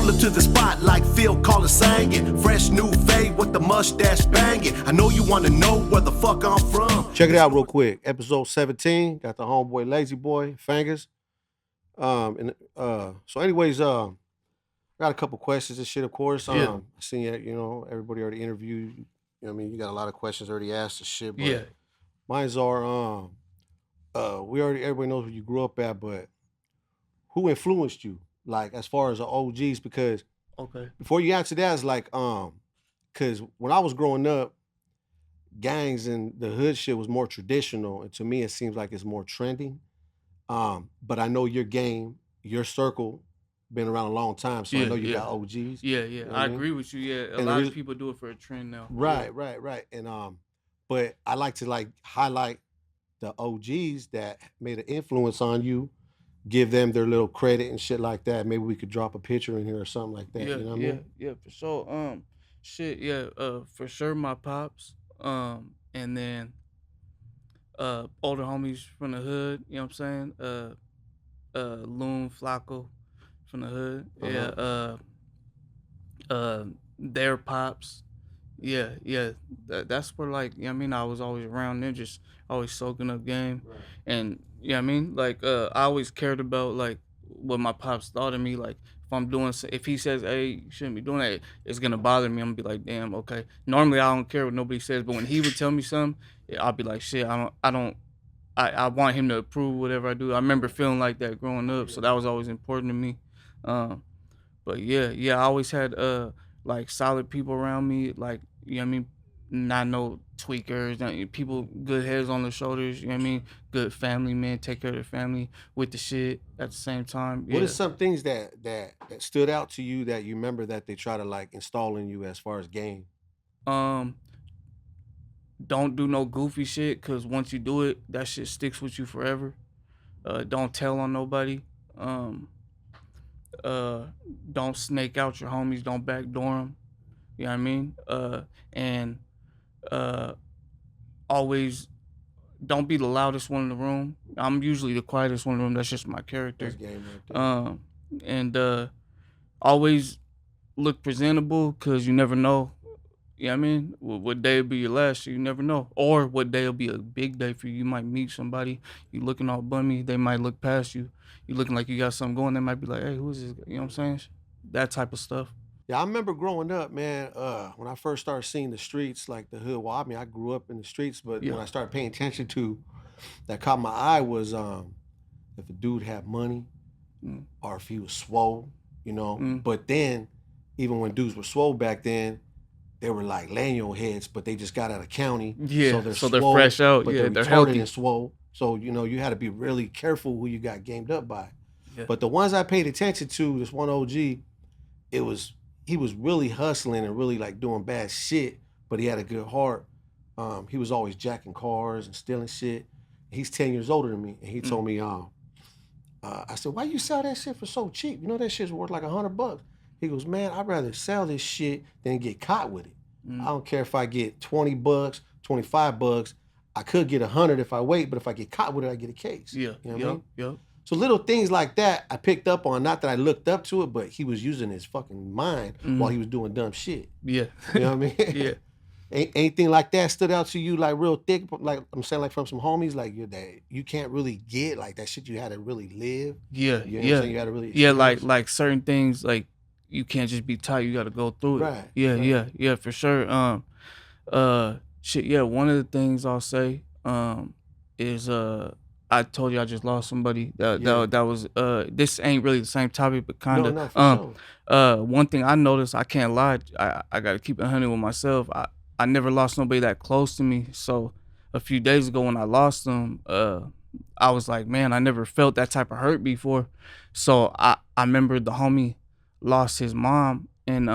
pull up to the spot like Phil Collins sang it. Fresh new fade with the mustache banging. I know you wanna know where the fuck I'm from. Check it out real quick. Episode 17. Got the homeboy Lazy Boy, Fingers. So anyways, got a couple questions and shit, of course. Yeah. I seen everybody already interviewed. You know what I mean? You got a lot of questions already asked and shit, but Yeah. mine's are everybody knows where you grew up at, but who influenced you? Like as far as the OGs, because Okay. before you answer that, it's like because when I was growing up, gangs and the hood shit was more traditional, and to me, it seems like it's more trending. But I know your game, your circle, been around a long time, so I Yeah, know you yeah. got OGs. Yeah, You know what I mean? agree with you. Yeah, a And the lot of reason- people do it for a trend now. Right. And but I like to highlight the OGs that made an influence on you, give them their little credit and shit like that. Maybe we could drop a picture in here or something like that. Yeah, You know what I yeah, mean? yeah, for sure. Shit, yeah, for sure my pops. And then older homies from the hood, you know what I'm saying? Loon Flacco from the hood. Yeah, their pops. Yeah. That's where like, you know what I mean, I was always around them, just always soaking up game. Right. And you know what I mean? Like I always cared about like what my pops thought of me. Like if he says, hey, you shouldn't be doing that, it's gonna bother me. I'm gonna be like, damn, okay. Normally I don't care what nobody says, but when he would tell me something, I'll be like, shit, I want him to approve whatever I do. I remember feeling like that growing up, so that was always important to me. But yeah, I always had like solid people around me, like, you know what I mean, not no tweakers, people good heads on their shoulders, you know what I mean, good family men, take care of their family with the shit at the same time. Yeah. What are some things that stood out to you that you remember that they try to like install in you as far as game? Don't do no goofy shit, cause once you do it, that shit sticks with you forever. Don't tell on nobody. Don't snake out your homies. Don't backdoor them. You know what I mean? And always don't be the loudest one in the room. I'm usually the quietest one in the room. That's just my character. That's game right there. And always look presentable, cause you never know. You know what I mean? What day will be your last, you never know. Or what day will be a big day for you. You might meet somebody, you looking all bummy, they might look past you. You looking like you got something going, they might be like, hey, who is this guy? You know what I'm saying? That type of stuff. Yeah, I remember growing up, man. When I first started seeing the streets, like the hood. Well, I mean, I grew up in the streets, but Yeah. when I started paying attention to, that caught my eye was if a dude had money, Mm. or if he was swole, you know. Mm. But then, even when dudes were swole back then, they were like Laniel heads, but they just got out of county. Yeah, so so they're swole, fresh out. But Yeah, they're retarded healthy. and swole. So you had to be really careful who you got gamed up by. Yeah. But the ones I paid attention to, this one OG, he was really hustling and really like doing bad shit, but he had a good heart. He was always jacking cars and stealing shit. He's 10 years older than me, and he told me, I said, why you sell that shit for so cheap? You know that shit's worth like $100. He goes, man, I'd rather sell this shit than get caught with it. I don't care if I get $20, $25. I could get 100 if I wait, but if I get caught with it, I get a case. Yeah. You know what I mean? Yep. So little things like that I picked up on. Not that I looked up to it, but he was using his fucking mind while he was doing dumb shit. Yeah. You know what I mean? Yeah. Anything like that stood out to you like real thick? Like I'm saying, like from some homies, like you can't really get like that shit. You had to really live. Yeah. You know what I'm saying? You had to really Yeah, experience. like certain things, like you can't just be tight. You got to go through it. Right, Yeah, for sure. Shit. Yeah, one of the things I'll say, is I told you I just lost somebody. That was This ain't really the same topic, but kind of. No, for sure. One thing I noticed, I can't lie. I got to keep it 100 with myself. I never lost nobody that close to me. So a few days ago when I lost them, I was like, man, I never felt that type of hurt before. So I remember the homie lost his mom, and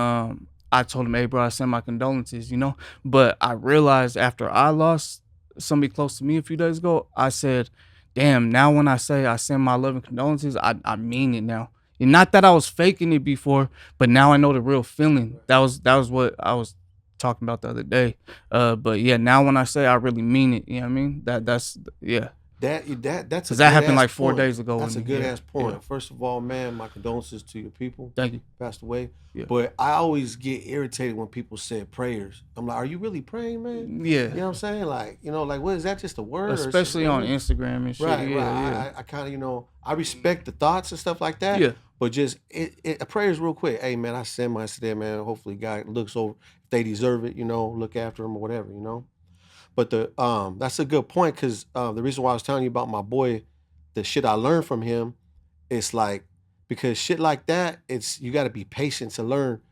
I told him, hey, bro, I send my condolences, you know? But I realized after I lost somebody close to me a few days ago, I said, damn, now when I say I send my love and condolences, I mean it now. And not that I was faking it before, but now I know the real feeling. That was what I was talking about the other day. But yeah, now when I say I really mean it, you know what I mean? That's yeah. That's Because that happened like 4 days ago. That's a good ass point. Yeah. First of all, man, my condolences to your people. Thank you. Passed away. Yeah. But I always get irritated when people say prayers. I'm like, are you really praying, man? Yeah. You know what I'm saying? Like, like, what is that? Just a word? Especially on Instagram and shit. Right, Yeah. right. I kind of, I respect the thoughts and stuff like that. Yeah. But just a prayers real quick. Hey, man, I send mine today, man. Hopefully, God looks over if they deserve it. Look after them or whatever. But that's a good point because the reason why I was telling you about my boy, the shit I learned from him, it's like because shit like that, you got to be patient to learn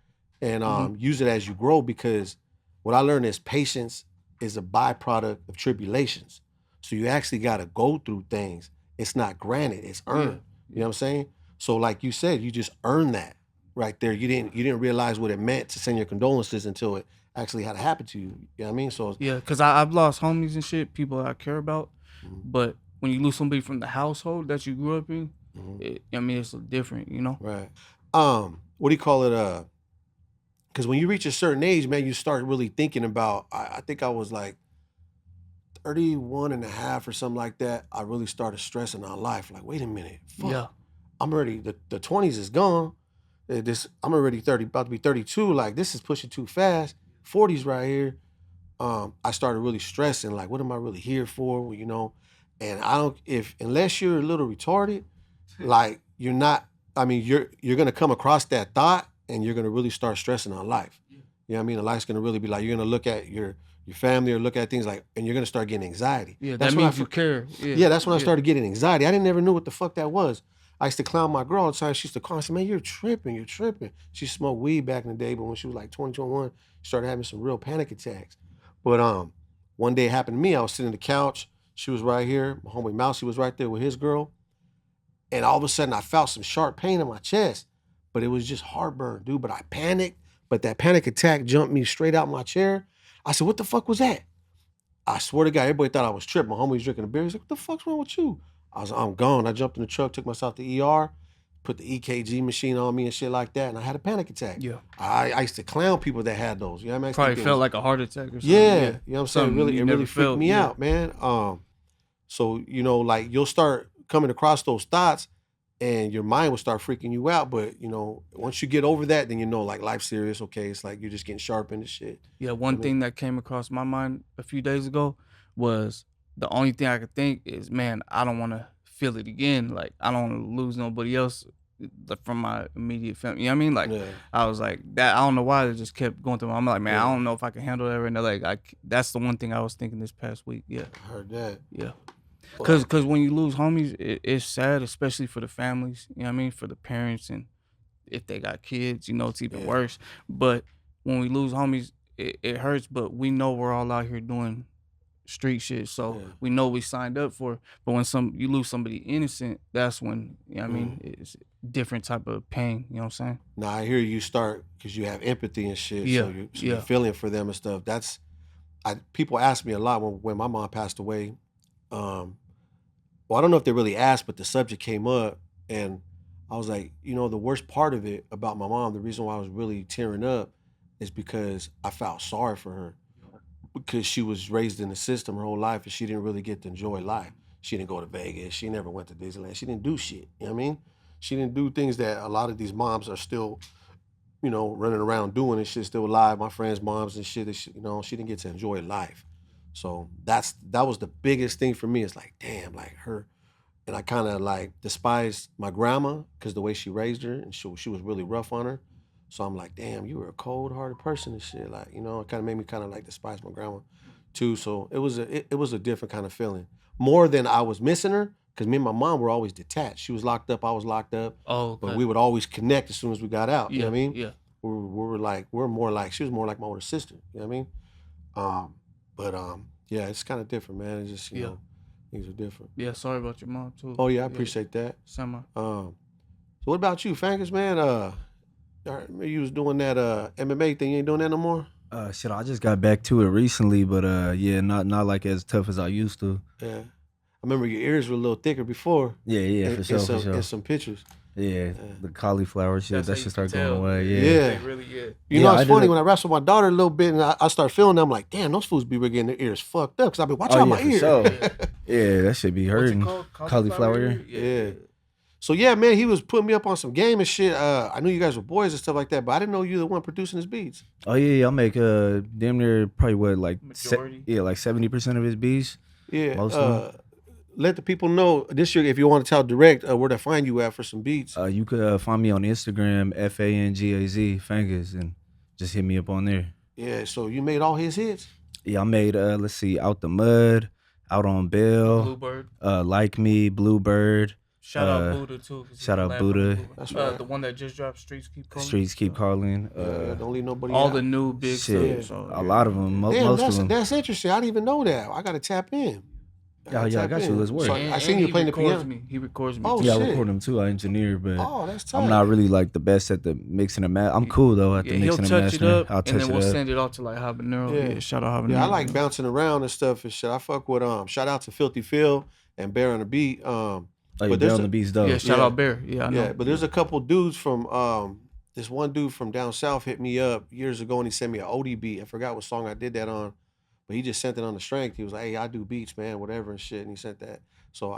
and use it as you grow. Because what I learned is patience is a byproduct of tribulations. So you actually got to go through things. It's not granted; it's earned. You know what I'm saying? So like you said, you just earned that right there. You didn't realize what it meant to send your condolences until it actually had to happen to you. You know what I mean? So yeah, because I've lost homies and shit, people I care about. Mhm. But when you lose somebody from the household that you grew up in, Mhm. it's different, Right. What do you call it? Because when you reach a certain age, man, you start really thinking about. I think I was like 31 and a half or something like that. I really started stressing on life. Like, wait a minute, fuck. Yeah. I'm already the 20s is gone. I'm already 30, about to be 32. Like this is pushing too fast. 40s right here. I started really stressing. Like, what am I really here for? And I don't. Unless you're a little retarded, like you're not. I mean, you're gonna come across that thought, and you're gonna really start stressing on life. You know what I mean? And life's gonna really be like you're gonna look at your family or look at things like, and you're gonna start getting anxiety. Yeah, that means you care. Yeah, that's when I started getting anxiety. I didn't ever know what the fuck that was. I used to clown my girl all the time. She used to call and say, man, you're tripping. She smoked weed back in the day, but when she was like 20, 21, she started having some real panic attacks. But one day it happened to me. I was sitting on the couch. She was right here. My homie Mousy was right there with his girl. And all of a sudden I felt some sharp pain in my chest, but it was just heartburn, dude. But I panicked, but that panic attack jumped me straight out my chair. I said, what the fuck was that? I swear to God, everybody thought I was tripping. My homie was drinking a beer. He's like, what the fuck's wrong with you? I was like, I'm gone. I jumped in the truck, took myself to ER, put the EKG machine on me and shit like that, and I had a panic attack. Yeah. I used to clown people that had those. You know what I mean? Probably felt like a heart attack or something. Yeah. You know what I'm saying? Something It really freaked me out, man. So, like you'll start coming across those thoughts and your mind will start freaking you out. But, once you get over that, then like life's serious, okay? It's like you're just getting sharpened and shit. Yeah, one thing that came across my mind a few days ago was the only thing I could think is, man, I don't want to feel it again. Like, I don't want to lose nobody else from my immediate family. You know what I mean? Like, Yeah. I was like, that. I don't know why it just kept going through my mind. I'm like, man, I don't know if I can handle that right now. Like, that's the one thing I was thinking this past week. Yeah. I heard that. Yeah. Cause when you lose homies, it's sad, especially for the families. You know what I mean? For the parents, and if they got kids, it's even worse. But when we lose homies, it hurts. But we know we're all out here doing street shit, so we know we signed up for. But when you lose somebody innocent, that's when I mean it's a different type of pain. You know what I'm saying? Now I hear you start because you have empathy and shit. Yeah. So you're feeling for them and stuff. People ask me a lot when my mom passed away. Well, I don't know if they really asked, but the subject came up, and I was like, the worst part of it about my mom, the reason why I was really tearing up, is because I felt sorry for her, because she was raised in the system her whole life, and she didn't really get to enjoy life. She didn't go to Vegas. She never went to Disneyland. She didn't do shit. You know what I mean? She didn't do things that a lot of these moms are still, running around doing and shit, still alive. My friends' moms and shit, she didn't get to enjoy life. So that was the biggest thing for me. It's like, damn, like her. And I kind of like despised my grandma because the way she raised her, and she was really rough on her. So I'm like, damn, you were a cold-hearted person and shit. Like, it kind of made me kind of like despise my grandma too. So it was a different kind of feeling. More than I was missing her, because me and my mom were always detached. She was locked up, I was locked up. Oh, okay. But we would always connect as soon as we got out. You know what I mean? Yeah. We were more like, she was more like my older sister. You know what I mean? Yeah, it's kind of different, man. It's just, things are different. Yeah, sorry about your mom too. Oh yeah, I appreciate that. Semi. So what about you, Fangus, man? You was doing that MMA thing. You ain't doing that no more? Shit, I just got back to it recently, but not like as tough as I used to. Yeah. I remember your ears were a little thicker before. Yeah, for sure. In some pictures. Yeah, the cauliflower shit, that shit started going away. Yeah. They really good. It's funny, when I wrestled my daughter a little bit and I start feeling, I'm like, damn, those fools be getting their ears fucked up because I've been watching out my ears. Sure. Yeah, that should be What's it hurting. called? Cauliflower ear? Yeah. So yeah, man, he was putting me up on some game and shit. I knew you guys were boys and stuff like that, but I didn't know you were the one producing his beats. Oh yeah, I make damn near probably what like Majority. like 70% of his beats. Yeah. Most of them. Let the people know this year if you want to tell direct where to find you at for some beats. You could find me on Instagram FANGAZ Fangers and just hit me up on there. Yeah. So you made all his hits. Yeah, I made let's see, Out the Mud, Out on Bail, Bluebird. Like Me, Bluebird. Shout out Buddha too. 'Cause Shout he's out the Buddha. lab on That's right. The one that just dropped, Streets Keep Calling. Streets Keep Calling. Don't leave nobody All out. the new big Shit, stuff. So, a lot of them, Damn, most of them. that's interesting. I didn't even know that. I gotta tap in. Yeah, I got you. Let's work. So I seen you playing the piano. He records me. Oh, too. Yeah, I shit. record them too. I engineer, but Oh, that's tight. I'm not really like the best at the mixing and master. I'm cool though at the Yeah, he'll mixing and touch it mastering. up, I'll and touch then it we'll up. send it off to like Habanero. Yeah. Yeah, shout out Habanero. Yeah, I like bouncing around and stuff and shit. I fuck with shout out to Filthy Phil and Bear on the Beat. Oh, but yeah, there's on a- the beats though. Yeah, shout Yeah. out Bear. Yeah, I know. Yeah, but there's a couple dudes from this one dude from down south hit me up years ago and he sent me an OD beat. I forgot what song I did that on, but he just sent it on the strength. He was like, "Hey, I do beats, man, whatever and shit," and he sent that. So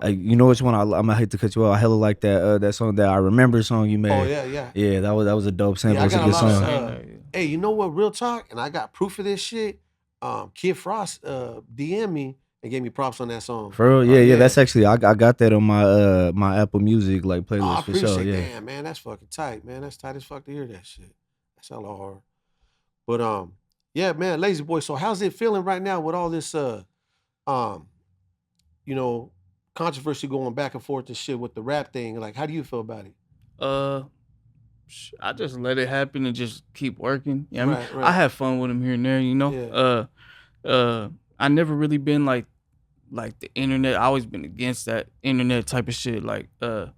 You know which one I'm gonna hate to cut you off. I hella like that song, that I Remember song you made. oh yeah. Yeah, that was a dope sample. Yeah, I It's a got good a lot of song. Hey, you know what? Real talk, and I got proof of this shit. Kid Frost DM me and gave me props on that song. For real, yeah. That's actually I got that on my my Apple Music like Oh, I playlist for appreciate sure. Yeah. Damn, man, that's fucking tight, man. That's tight as fuck to hear that shit. That's hella hard. But yeah, man, Lazy Boy. So how's it feeling right now with all this you know, controversy going back and forth and shit with the rap thing? Like, how do you feel about it? I just let it happen and just keep working. You know what I mean? Right. I have fun with him here and there, you know. Yeah. I never really been like the internet. I always been against that internet type of shit. But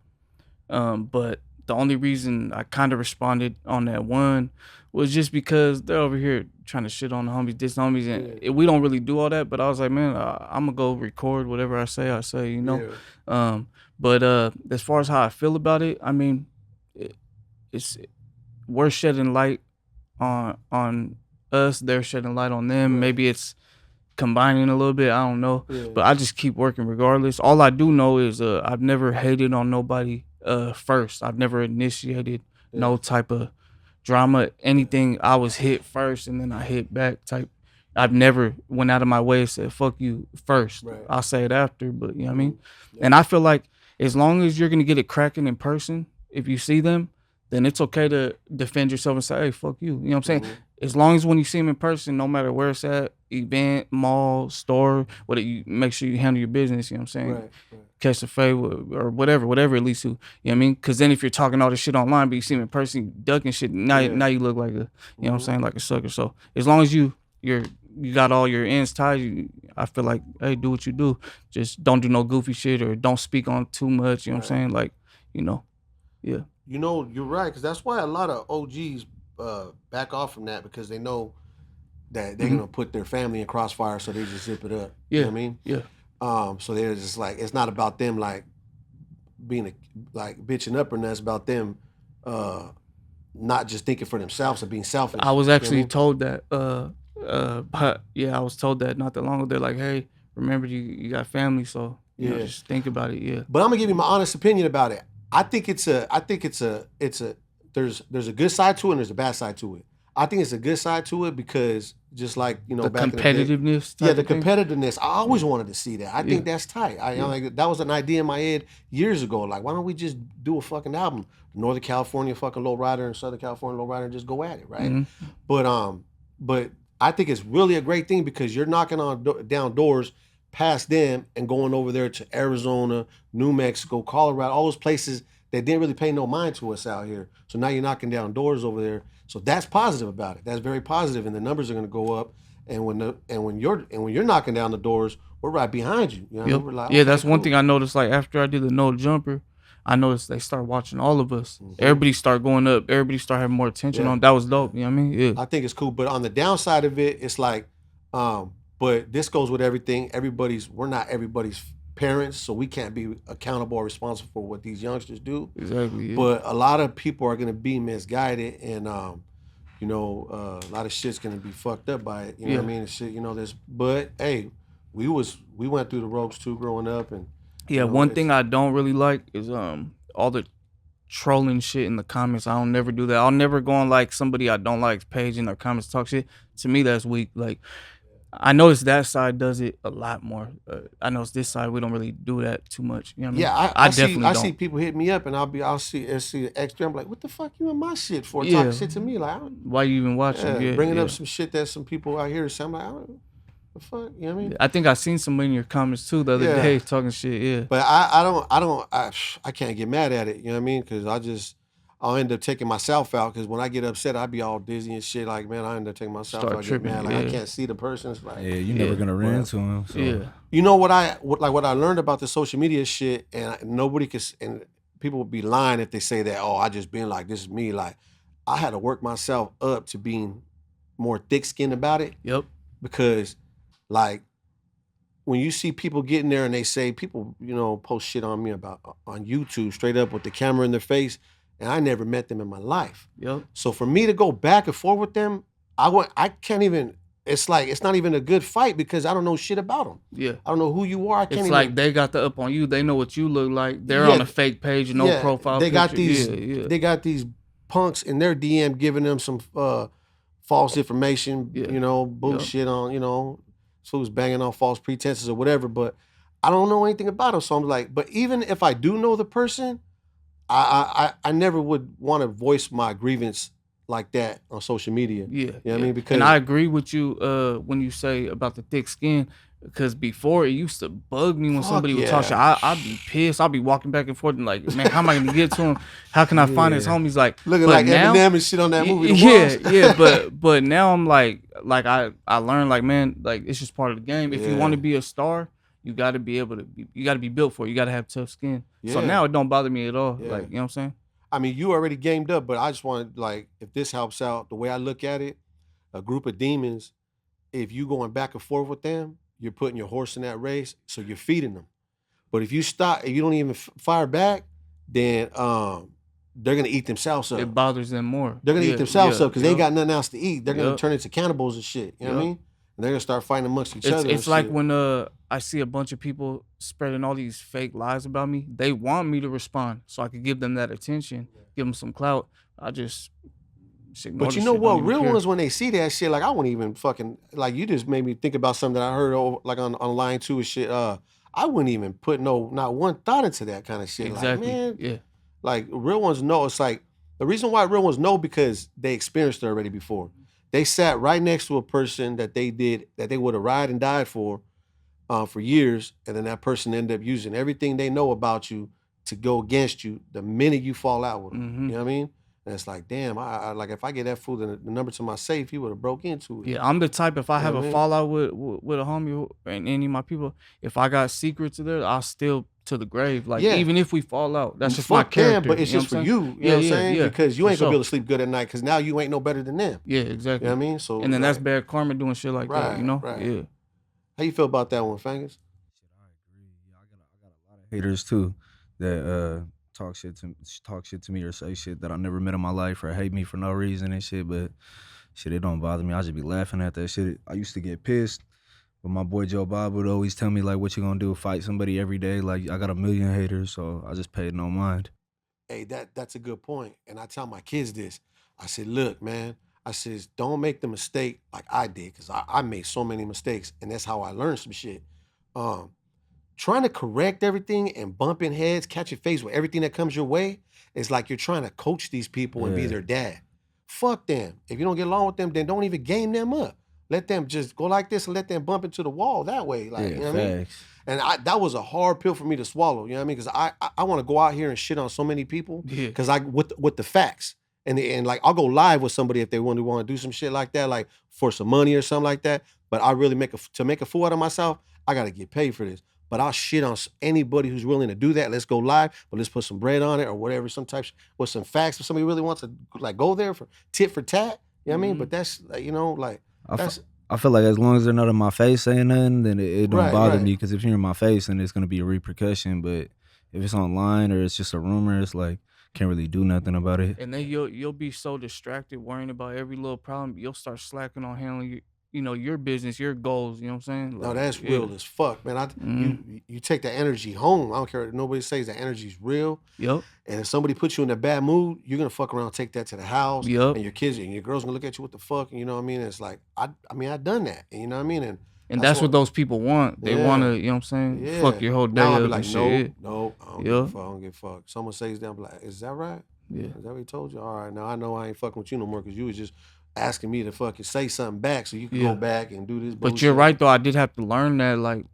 the only reason I kind of responded on that one was just because they're over here trying to shit on the homies, diss homies, and we don't really do all that. But I was like, man, I'm gonna go record whatever I say, you know. Yeah. But as far as how I feel about it, I mean, we're shedding light on us. They're shedding light on them. Right. Maybe it's combining a little bit. I don't know. Yeah. But I just keep working regardless. All I do know is I've never hated on nobody first. I've never initiated no type of drama, anything. I was hit first and then I hit back type. I've never went out of my way and said, fuck you first. Right. I'll say it after, but you know what I mean? Yeah. And I feel like as long as you're going to get it cracking in person, if you see them, then it's okay to defend yourself and say, hey, fuck you. You know what I'm saying? Mhm. As long as when you see them in person, no matter where it's at, event, mall, store, you make sure you handle your business, you know what I'm saying? Right. Catch the fade or whatever at least, you know what I mean? Because then if you're talking all this shit online, but you see them in person, you ducking shit, now you look like a, you know what I'm saying, like a sucker. So as long as you got all your ends tied, I feel like, hey, do what you do. Just don't do no goofy shit or don't speak on too much, you know what I'm saying? Like, you know, yeah. You know, you're right, because that's why a lot of OGs back off from that, because they know that they're gonna put their family in crossfire, so they just zip it up. Yeah. You know what I mean? Yeah. So they're just like, it's not about them like being like bitching up or nothing. It's about them not just thinking for themselves and being selfish. I was You know actually what told that, but yeah, I was told that not that long ago. They're like, hey, remember you got family, so you know, Yeah. just think about it. Yeah. But I'm gonna give you my honest opinion about it. I think it's a there's a good side to it and there's a bad side to it. I think it's a good side to it because just like, you know, The back in the day, competitiveness. yeah, type the of thing. competitiveness. I always wanted to see that. I think Yeah. that's tight. Like, that was an idea in my head years ago. Like, why don't we just do a fucking album? Northern California fucking lowrider and Southern California lowrider and just go at it, right? Mhm. But I think it's really a great thing because you're knocking on down doors past them and going over there to Arizona, New Mexico, Colorado, all those places that didn't really pay no mind to us out here. So now you're knocking down doors over there. So that's positive about it. That's very positive, and the numbers are going to go up. And when you're knocking down the doors, we're right behind you. You know, Yep. we're like, Yeah, okay, that's one cool. thing I noticed. Like after I did the no jumper, I noticed they start watching all of us. Mhm. Everybody start going up. Everybody start having more attention Yeah. on. That was dope. You know what I mean? Yeah. I think it's cool. But on the downside of it, it's like, but this goes with everything. We're not everybody's parents, so we can't be accountable or responsible for what these youngsters do. Exactly. Yeah. But a lot of people are gonna be misguided, and a lot of shit's gonna be fucked up by it. You know what I Yeah. mean? Shit, this. But hey, we went through the ropes too growing up, and Yeah, one thing I don't really like is all the trolling shit in the comments. I don't never do that. I'll never go on like somebody I don't like's page in their comments talk shit. To me, that's weak. Like I notice that side does it a lot more. I notice this side we don't really do that too much. You know what I mean? Yeah, I see, definitely I don't. see people hit me up, and I'll see the extra. I'm like, what the fuck you in my shit for? Yeah. Talking shit to me, like, Why you even watching? Yeah, bringing yeah. up some shit that some people out here say. I'm like, the fuck, you know what I mean? I think I seen somebody in your comments too the other Yeah. day talking shit. Yeah, But I can't get mad at it. You know what I mean? Because I'll end up taking myself out. Because when I get upset, I be all dizzy and shit. Like, man, I end up taking myself Start out. I get tripping, mad. Like, I yeah. can't see the person. It's like, Yeah, you never gonna run into him. So. yeah. you know what I learned about the social media shit, and nobody can, and people would be lying if they say that, oh, I just been like, this is me. Like, I had to work myself up to being more thick-skinned about it. Yep. Because, like, when you see people getting there and they say, people, you know, post shit on me about on YouTube straight up with the camera in their face, and I never met them in my life. Yep. So for me to go back and forth with them, I can't even. It's like it's not even a good fight because I don't know shit about them. Yeah. I don't know who you are. I can't It's even, like they got the up on you. They know what you look like. They're Yeah. on a fake page, no profile They picture. got these. Yeah. They got these punks in their DM giving them some false information. Yeah. You know, bullshit on. You know, so who's banging on false pretenses or whatever. But I don't know anything about them. So I'm like, but even if I do know the person, I never would want to voice my grievance like that on social media. Yeah. You know what I mean? Because And I agree with you when you say about the thick skin. Because before it used to bug me when Fuck somebody would talk shit. yeah. I'd be pissed. I'd be walking back and forth and like, man, how am I gonna get to him? How can I find his Yeah. homies? Like, looking but like now, Eminem and shit on that movie. The yeah, Walls. yeah. But now I'm like I learned like, man, like it's just part of the game. If you Yeah. want to be a star, you got to be able to. You got to be built for it. You got to have tough skin. So Yeah. now it don't bother me at all. Yeah. Like, you know what I'm saying? I mean, you already gamed up, but I just want to, like, if this helps out, the way I look at it, a group of demons, if you going back and forth with them, you're putting your horse in that race, so you're feeding them. But if you stop, if you don't even fire back, then they're gonna eat themselves up. It bothers them more. They're gonna Yeah, eat themselves yeah, up because they ain't yeah. got nothing else to eat. They're gonna Yep. turn into cannibals and shit. You know what I Yep. mean? And they're gonna start fighting amongst each It's other. it's and like shit. when I see a bunch of people spreading all these fake lies about me. They want me to respond so I could give them that attention, give them some clout. I just ignore But the you know shit, what? don't even Real care. ones, when they see that shit, like I wouldn't even fucking, like you just made me think about something that I heard over, like on line 2 and shit. I wouldn't even put not one thought into that kind of shit. Exactly. Like, man, Yeah. like real ones know. It's like the reason why real ones know because they experienced it already before. They sat right next to a person that they would have ride and died for years, and then that person ended up using everything they know about you to go against you the minute you fall out with them. Mhm. You know what I mean? And it's like, damn, I like if I get that fool the number to my safe, he would have broke into it. Yeah, I'm the type if I have what I a mean? fallout with a homie and any of my people, if I got secrets of theirs, I'll still to the grave. Like Yeah. even if we fall out, that's just my Fuck them, character. but it's you know just what for I'm you. saying? You know what I'm saying? Yeah, Because you for ain't gonna be sure. able to sleep good at night because now you ain't no better than them. Yeah, You exactly. know what I mean? So And then that's like, bad karma doing shit like that, you know? Right. Yeah. How you feel about that one, Fingers? I agree. Yeah, I got a lot of haters too that talk shit to me or say shit that I never met in my life or hate me for no reason and shit. But shit, it don't bother me. I just be laughing at that shit. I used to get pissed, but my boy Joe Bob would always tell me like, "What you gonna do? Fight somebody every day?" Like I got a million haters, so I just paid no mind. Hey, that's a good point. And I tell my kids this. I said, look, man, I says, don't make the mistake like I did, because I made so many mistakes, and that's how I learned some shit. Um, Trying to correct everything and bumping heads, catching face with everything that comes your way is like you're trying to coach these people and be Yeah. their dad. Fuck them. If you don't get along with them, then don't even game them up. Let them just go like this and let them bump into the wall that way. Like, you Yeah, know what I mean? facts. And that was a hard pill for me to swallow. You know what I mean? Because I want to go out here and shit on so many people. Yeah. Because with the facts. And like I'll go live with somebody if they want to do some shit like that, like for some money or something like that. But I really to make a fool out of myself, I gotta get paid for this. But I'll shit on anybody who's willing to do that. Let's go live, but let's put some bread on it or whatever, some type with some facts. If somebody really wants to like go there for tit for tat, you know what I mean? Mhm. But that's like, you know, like I fe- that's I feel like as long as they're not in my face saying nothing, then it don't Right, bother right. me. Because if you're in my face, then it's gonna be a repercussion. But if it's online or it's just a rumor, it's like can't really do nothing about it. And then you'll be so distracted worrying about every little problem, you'll start slacking on handling your business, your goals. You know what I'm saying? No, Like, that's yeah. real as fuck, man. You take that energy home. I don't care if nobody says that energy's real. Yep. And if somebody puts you in a bad mood, you're gonna fuck around and take that to the house. Yep. And your kids and your girls gonna look at you, what the fuck? And you know what I mean? It's like I mean, I done that. And you know what I mean? And And that's what those people want. They want to, Yeah. you know what I'm saying? Yeah. Fuck your whole day Now I'll be up like, and shit. no, I don't give Yeah. a fuck. I don't give a fuck. Someone says that, I'm like, is that right? Yeah. Is that what he told you? All right, now I know I ain't fucking with you no more because you was just asking me to fucking say something back so you can Yeah. go back and do this But bullshit. you're right though. I did have to learn that like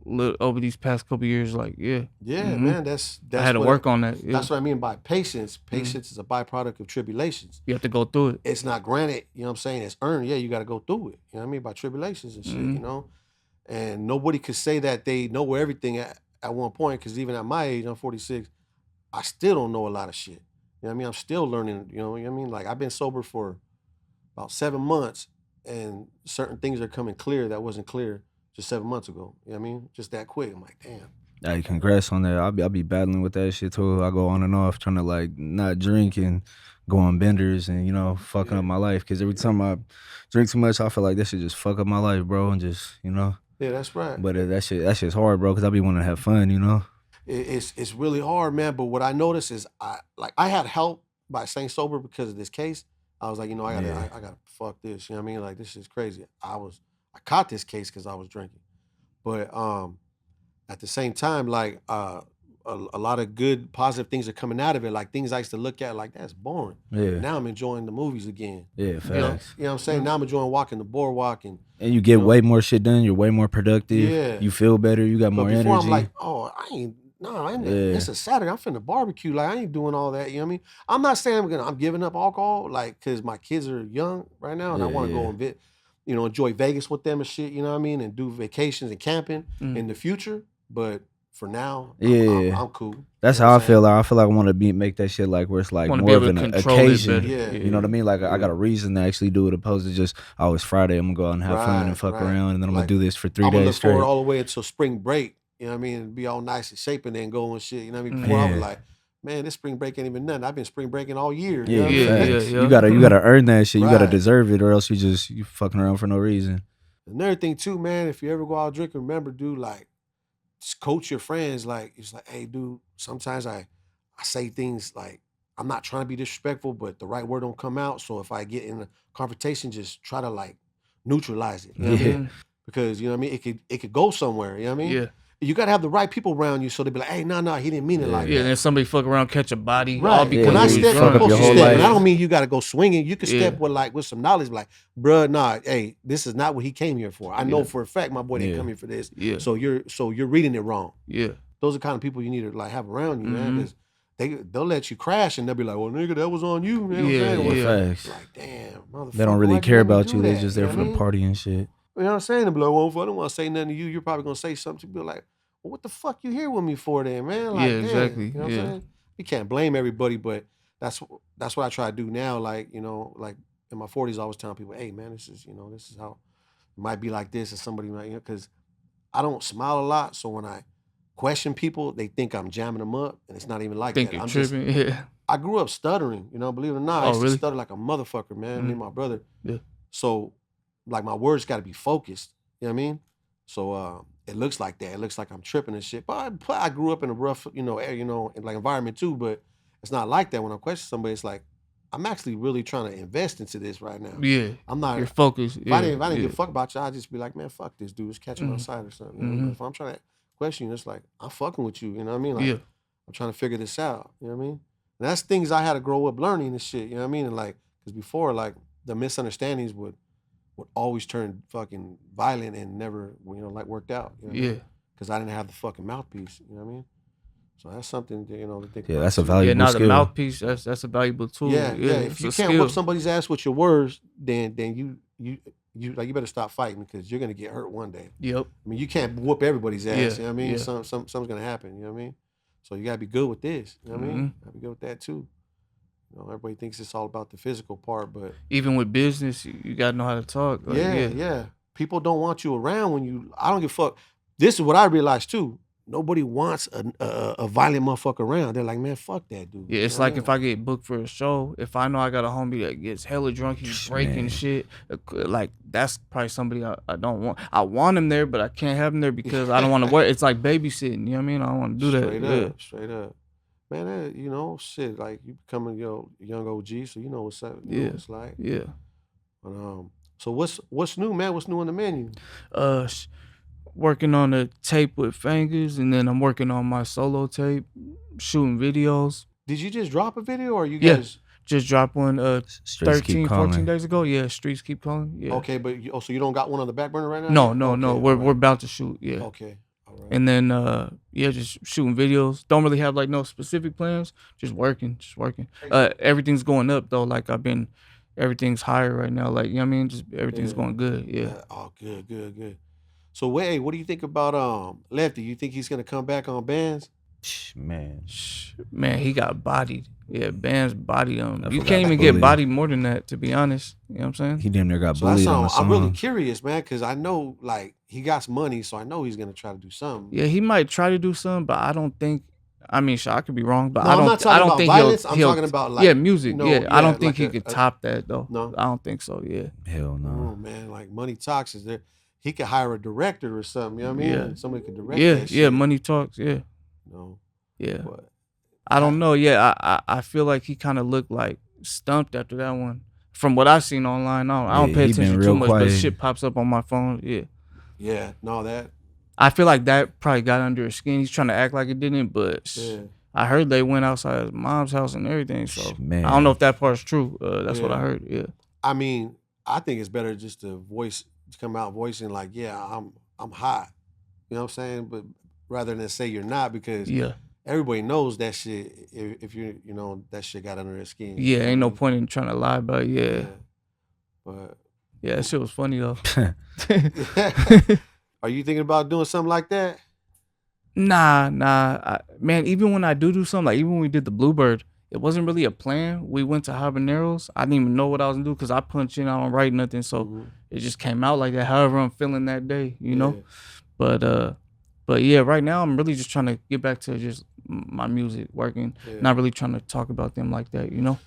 over these past couple years. Like, yeah. Yeah, man, that's I had to what- work on that. Yeah. That's what I mean by patience. Patience is a byproduct of tribulations. You have to go through it. It's not granted, you know what I'm saying? It's earned. Yeah, you got to go through it. You know what I mean? By tribulations and shit, you know? And nobody could say that they know where everything at one point, because even at my age, I'm 46, I still don't know a lot of shit. You know what I mean? I'm still learning, you know what I mean? Like, I've been sober for about 7 months, and certain things are coming clear that wasn't clear just 7 months ago. You know what I mean? Just that quick. I'm like, damn. Hey, congrats on that. I'll be battling with that shit too. I go on and off trying to like not drink and go on benders and fucking up my life. Cause every time I drink too much, I feel like that should just fuck up my life, bro. And just Yeah, that's right. But that shit's hard, bro. Cause I be wanting to have fun, It's really hard, man. But what I noticed is I had help by staying sober because of this case. I was like, I gotta fuck this. You know what I mean? Like, this is crazy. I caught this case because I was drinking. But at the same time, like a lot of good, positive things are coming out of it. Like things I used to look at like, that's boring. Yeah. Now I'm enjoying the movies again. Yeah, facts. You know what I'm saying? Now I'm enjoying walking the boardwalk and you get way more shit done. You're way more productive. Yeah. You feel better. You got but more before energy. I'm like, oh, it's a Saturday. I'm finna barbecue. Like, I ain't doing all that. You know what I mean? I'm not saying I'm giving up alcohol, like, cause my kids are young right now and I want to go and enjoy Vegas with them and shit. You know what I mean? And do vacations and camping in the future. But for now, I'm cool. That's how I feel. I feel like I want to make that shit like where it's like more of an occasion. Yeah. You know what I mean? Like I got a reason to actually do it, opposed to just it's Friday. I'm gonna go out and have fun and fuck around, and then I'm gonna do this for 3 days I'm gonna look straight. forward all the way until spring break. You know what I mean? And be all nice and shape and then go and shit. You know what I mean? Before I was like, man, this spring break ain't even nothing. I've been spring breaking all year. You know what I mean? You gotta earn that shit. You gotta deserve it, or else you fucking around for no reason. Another thing too, man, if you ever go out drinking, remember, dude, like, just coach your friends. Like, it's like, hey, dude, sometimes I say things like, I'm not trying to be disrespectful, but the right word don't come out. So if I get in a confrontation, just try to like neutralize it. You know what I mean? Because, you know what I mean? It could go somewhere. You know what I mean? Yeah. You gotta have the right people around you so they be like, hey, no, he didn't mean it like that. Yeah, and then somebody fuck around, catch a body. Right. All because When I you was step, drunk. you're supposed to whole step. life. And I don't mean you gotta go swinging. You can step with some knowledge, like, bruh, nah, hey, this is not what he came here for. I know for a fact my boy didn't come here for this. Yeah. So you're reading it wrong. Yeah. Those are the kind of people you need to like have around you, man. Because they'll let you crash and they'll be like, well, nigga, that was on you. You know what I'm saying? Facts. Like, damn, motherfucker. They don't really why'd care let me about do you. They that? just there You know for what I the mean? party and shit. You know what I'm saying? They'll be like, well, if I don't want to say nothing to you, you're probably gonna say something. You'll be like, well, what the fuck you here with me for then, man? Like, damn, exactly. You know what I'm saying? You can't blame everybody, but that's what I try to do now. Like, like in my 40s, I was telling people, hey, man, this is how it might be like this, or somebody might, because I don't smile a lot. So when I question people, they think I'm jamming them up, and it's not even like Think that. you're I'm tripping. I grew up stuttering, believe it or not. I used to stutter like a motherfucker, man. Me and my brother. Yeah. So, like, my words got to be focused. You know what I mean? So it looks like that. It looks like I'm tripping and shit. But I grew up in a rough, like environment too. But it's not like that. When I question somebody, it's like I'm actually really trying to invest into this right now. Yeah. I'm not. You're focused. If I didn't give a fuck about you, I'd just be like, man, fuck this dude. It's catching outside or something. You know? But if I'm trying to question you, it's like I'm fucking with you. You know what I mean? Like, I'm trying to figure this out. You know what I mean? And that's things I had to grow up learning and shit. You know what I mean? And like, because before, like, the misunderstandings would always turn fucking violent and never, worked out. You know what I mean? Because I didn't have the fucking mouthpiece. You know what I mean? So that's something to think about. That's a valuable not skill. the mouthpiece. That's a valuable tool. Yeah. If you can't whip somebody's ass with your words, then you better stop fighting because you're gonna get hurt one day. Yep. I mean, you can't whoop everybody's ass. Yeah, You know what I mean? yeah. Something's gonna happen. You know what I mean? So you gotta be good with this. You know what I mean? Gotta be good with that too. Everybody thinks it's all about the physical part, but even with business, you gotta know how to talk. Like, yeah. People don't want you around when you. I don't give a fuck. This is what I realized too. nobody wants a violent motherfucker around. They're like, man, fuck that dude. Yeah, You it's know what I like mean? if I get booked for a show, if I know I got a homie that gets hella drunk, he's breaking Man. shit, like that's probably somebody I don't want. I want him there, but I can't have him there because I don't want to work. It's like babysitting, you know what I mean? I don't want to do that. Straight Yeah. up, straight up. Man, that, you know, shit, like you becoming your young OG, so you know what's up. You know Yeah. what it's like. Yeah. But, so what's new, man? What's new on the menu? Working on a tape with Fingers, and then I'm working on my solo tape, shooting videos. Did you just drop a video, or you Yeah. guys? Just dropped one Streets keep 13, calling. 14 days ago. Yeah, Streets Keep Calling. Yeah. Okay, but so you don't got one on the back burner right now? No. Okay, We're all right. about to shoot. Yeah. Okay, all right. And then just shooting videos. Don't really have like no specific plans. Just working. Everything's going up though. Like everything's higher right now. Like, you know what I mean? Just everything's going good. Yeah. Oh, good. So wait, what do you think about Lefty? You think he's gonna come back on bands? Man. Man, he got bodied. Yeah, Band's bodied him. I You forgot can't even to get believe. bodied more than that, to be honest. You know what I'm saying? He damn near got So that's bullied on a I'm really song. curious, man, because I know like he got some money, so I know he's gonna try to do something. Yeah, he might try to do something, but I don't think. I mean, sure, I could be wrong, but No, I I'm don't. not talking I don't about think violence. he'll. I'm talking about like yeah, music. you know, yeah, I don't think like he could top that though. No? I don't think so. Yeah. Hell no. Oh man, like Money Talks is there. He could hire a director or something. You know what I mean? Yeah. Somebody could direct. Yeah, that yeah. shit, Money talks. Yeah, You know, yeah. but I don't know. Yeah, I feel like he kind of looked like stumped after that one. From what I've seen online, I don't Yeah, pay he been attention real too much, but quiet. shit pops up on my phone. Yeah. yeah, no, that I feel like that probably got under his skin. He's trying to act like it didn't, but yeah. I heard they went outside his mom's house and everything. So Man. I don't know if that part's true. That's what I Yeah. heard. Yeah. I mean, I think it's better just to come out voicing like, yeah, I'm hot. You know what I'm saying? But rather than say you're not, because Yeah. everybody knows that shit. If you know that shit got under their skin. Yeah. Ain't no point in trying to lie about it. Yeah. But Yeah. That shit was funny though. are you thinking about doing something like that? Nah. Man, even when I do something, like even when we did the Bluebird, it wasn't really a plan. We went to Habaneros. I didn't even know what I was gonna do because I punch in, I don't write nothing. So Mhm. it just came out like that. However I'm feeling that day, you know? Yeah. But yeah, right now I'm really just trying to get back to just my music, working, Yeah. not really trying to talk about them like that, you know?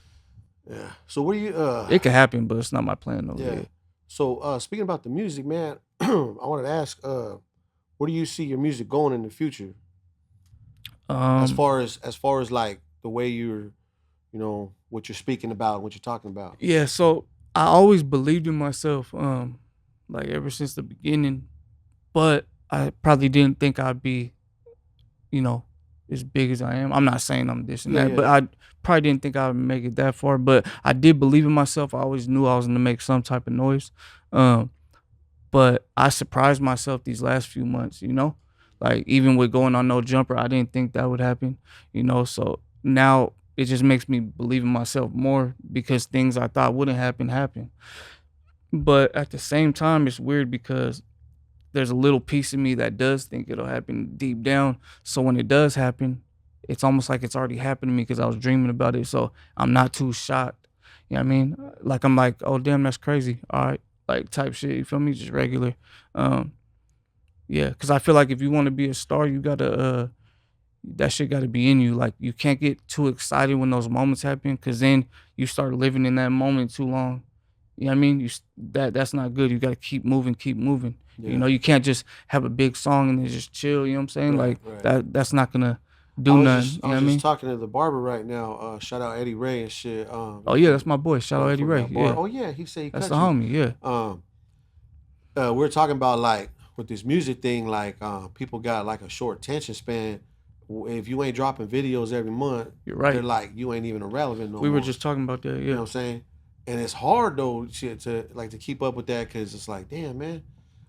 Yeah. So what do you It could happen, but it's not my plan though. yeah. So speaking about the music, man, I wanted to ask, where do you see your music going in the future? As far as like the way you're, you know, what you're speaking about, what you're talking about. Yeah, so I always believed in myself, like ever since the beginning, but I probably didn't think I'd be, you know, as big as I am. I'm not saying I'm this and Yeah, that, yeah. but I probably didn't think I would make it that far. But I did believe in myself. I always knew I was gonna make some type of noise. But I surprised myself these last few months, you know? Like even with going on No Jumper, I didn't think that would happen, you know? So now it just makes me believe in myself more because things I thought wouldn't happen. But at the same time, it's weird because there's a little piece of me that does think it'll happen deep down. So when it does happen, it's almost like it's already happened to me because I was dreaming about it. So I'm not too shocked. You know what I mean? Like I'm like, oh damn, that's crazy. All right, like type shit. You feel me? Just regular. Yeah, because I feel like if you want to be a star, you gotta that shit gotta be in you. Like you can't get too excited when those moments happen, because then you start living in that moment too long. You know what I mean? That's not good. You gotta keep moving. Yeah. You know, you can't just have a big song and then just chill. You know what I'm saying? Right, like right. that's not gonna do nothing. I You know was what I just mean? talking to the barber right now. Shout out Eddie Ray and shit. Oh yeah, that's my boy. Shout out Eddie from Ray. that bar. Yeah, Oh yeah, he said he that's cut the you. homie. Yeah. We're talking about like with this music thing, like people got like a short attention span. If you ain't dropping videos every month, You're right. they're like you ain't even irrelevant no We more. were just talking about that. you know Yeah. what I'm saying, and it's hard though shit to like to keep up with that because it's like damn man,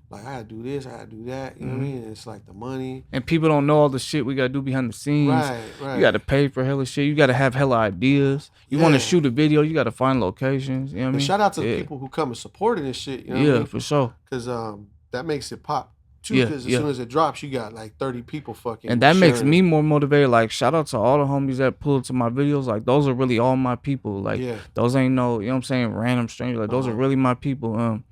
like I gotta do this, I gotta do that. You know what I mean? It's like the money. And people don't know all the shit we gotta do behind the scenes. Right. You gotta pay for hella shit. You gotta have hella ideas. You want Yeah. to shoot a video, you gotta find locations. You know what I And mean? shout out to the Yeah. people who come and support it and shit. You know what I Yeah, mean? for sure. Because that makes it pop too. Yeah, Because as yeah. soon as it drops, you got like 30 people fucking. And that makes sharing me it. more motivated. Like, shout out to all the homies that pull to my videos. Like, those are really all my people. Like, Yeah. those ain't no, you know what I'm saying, random strangers. Like, those are really my people.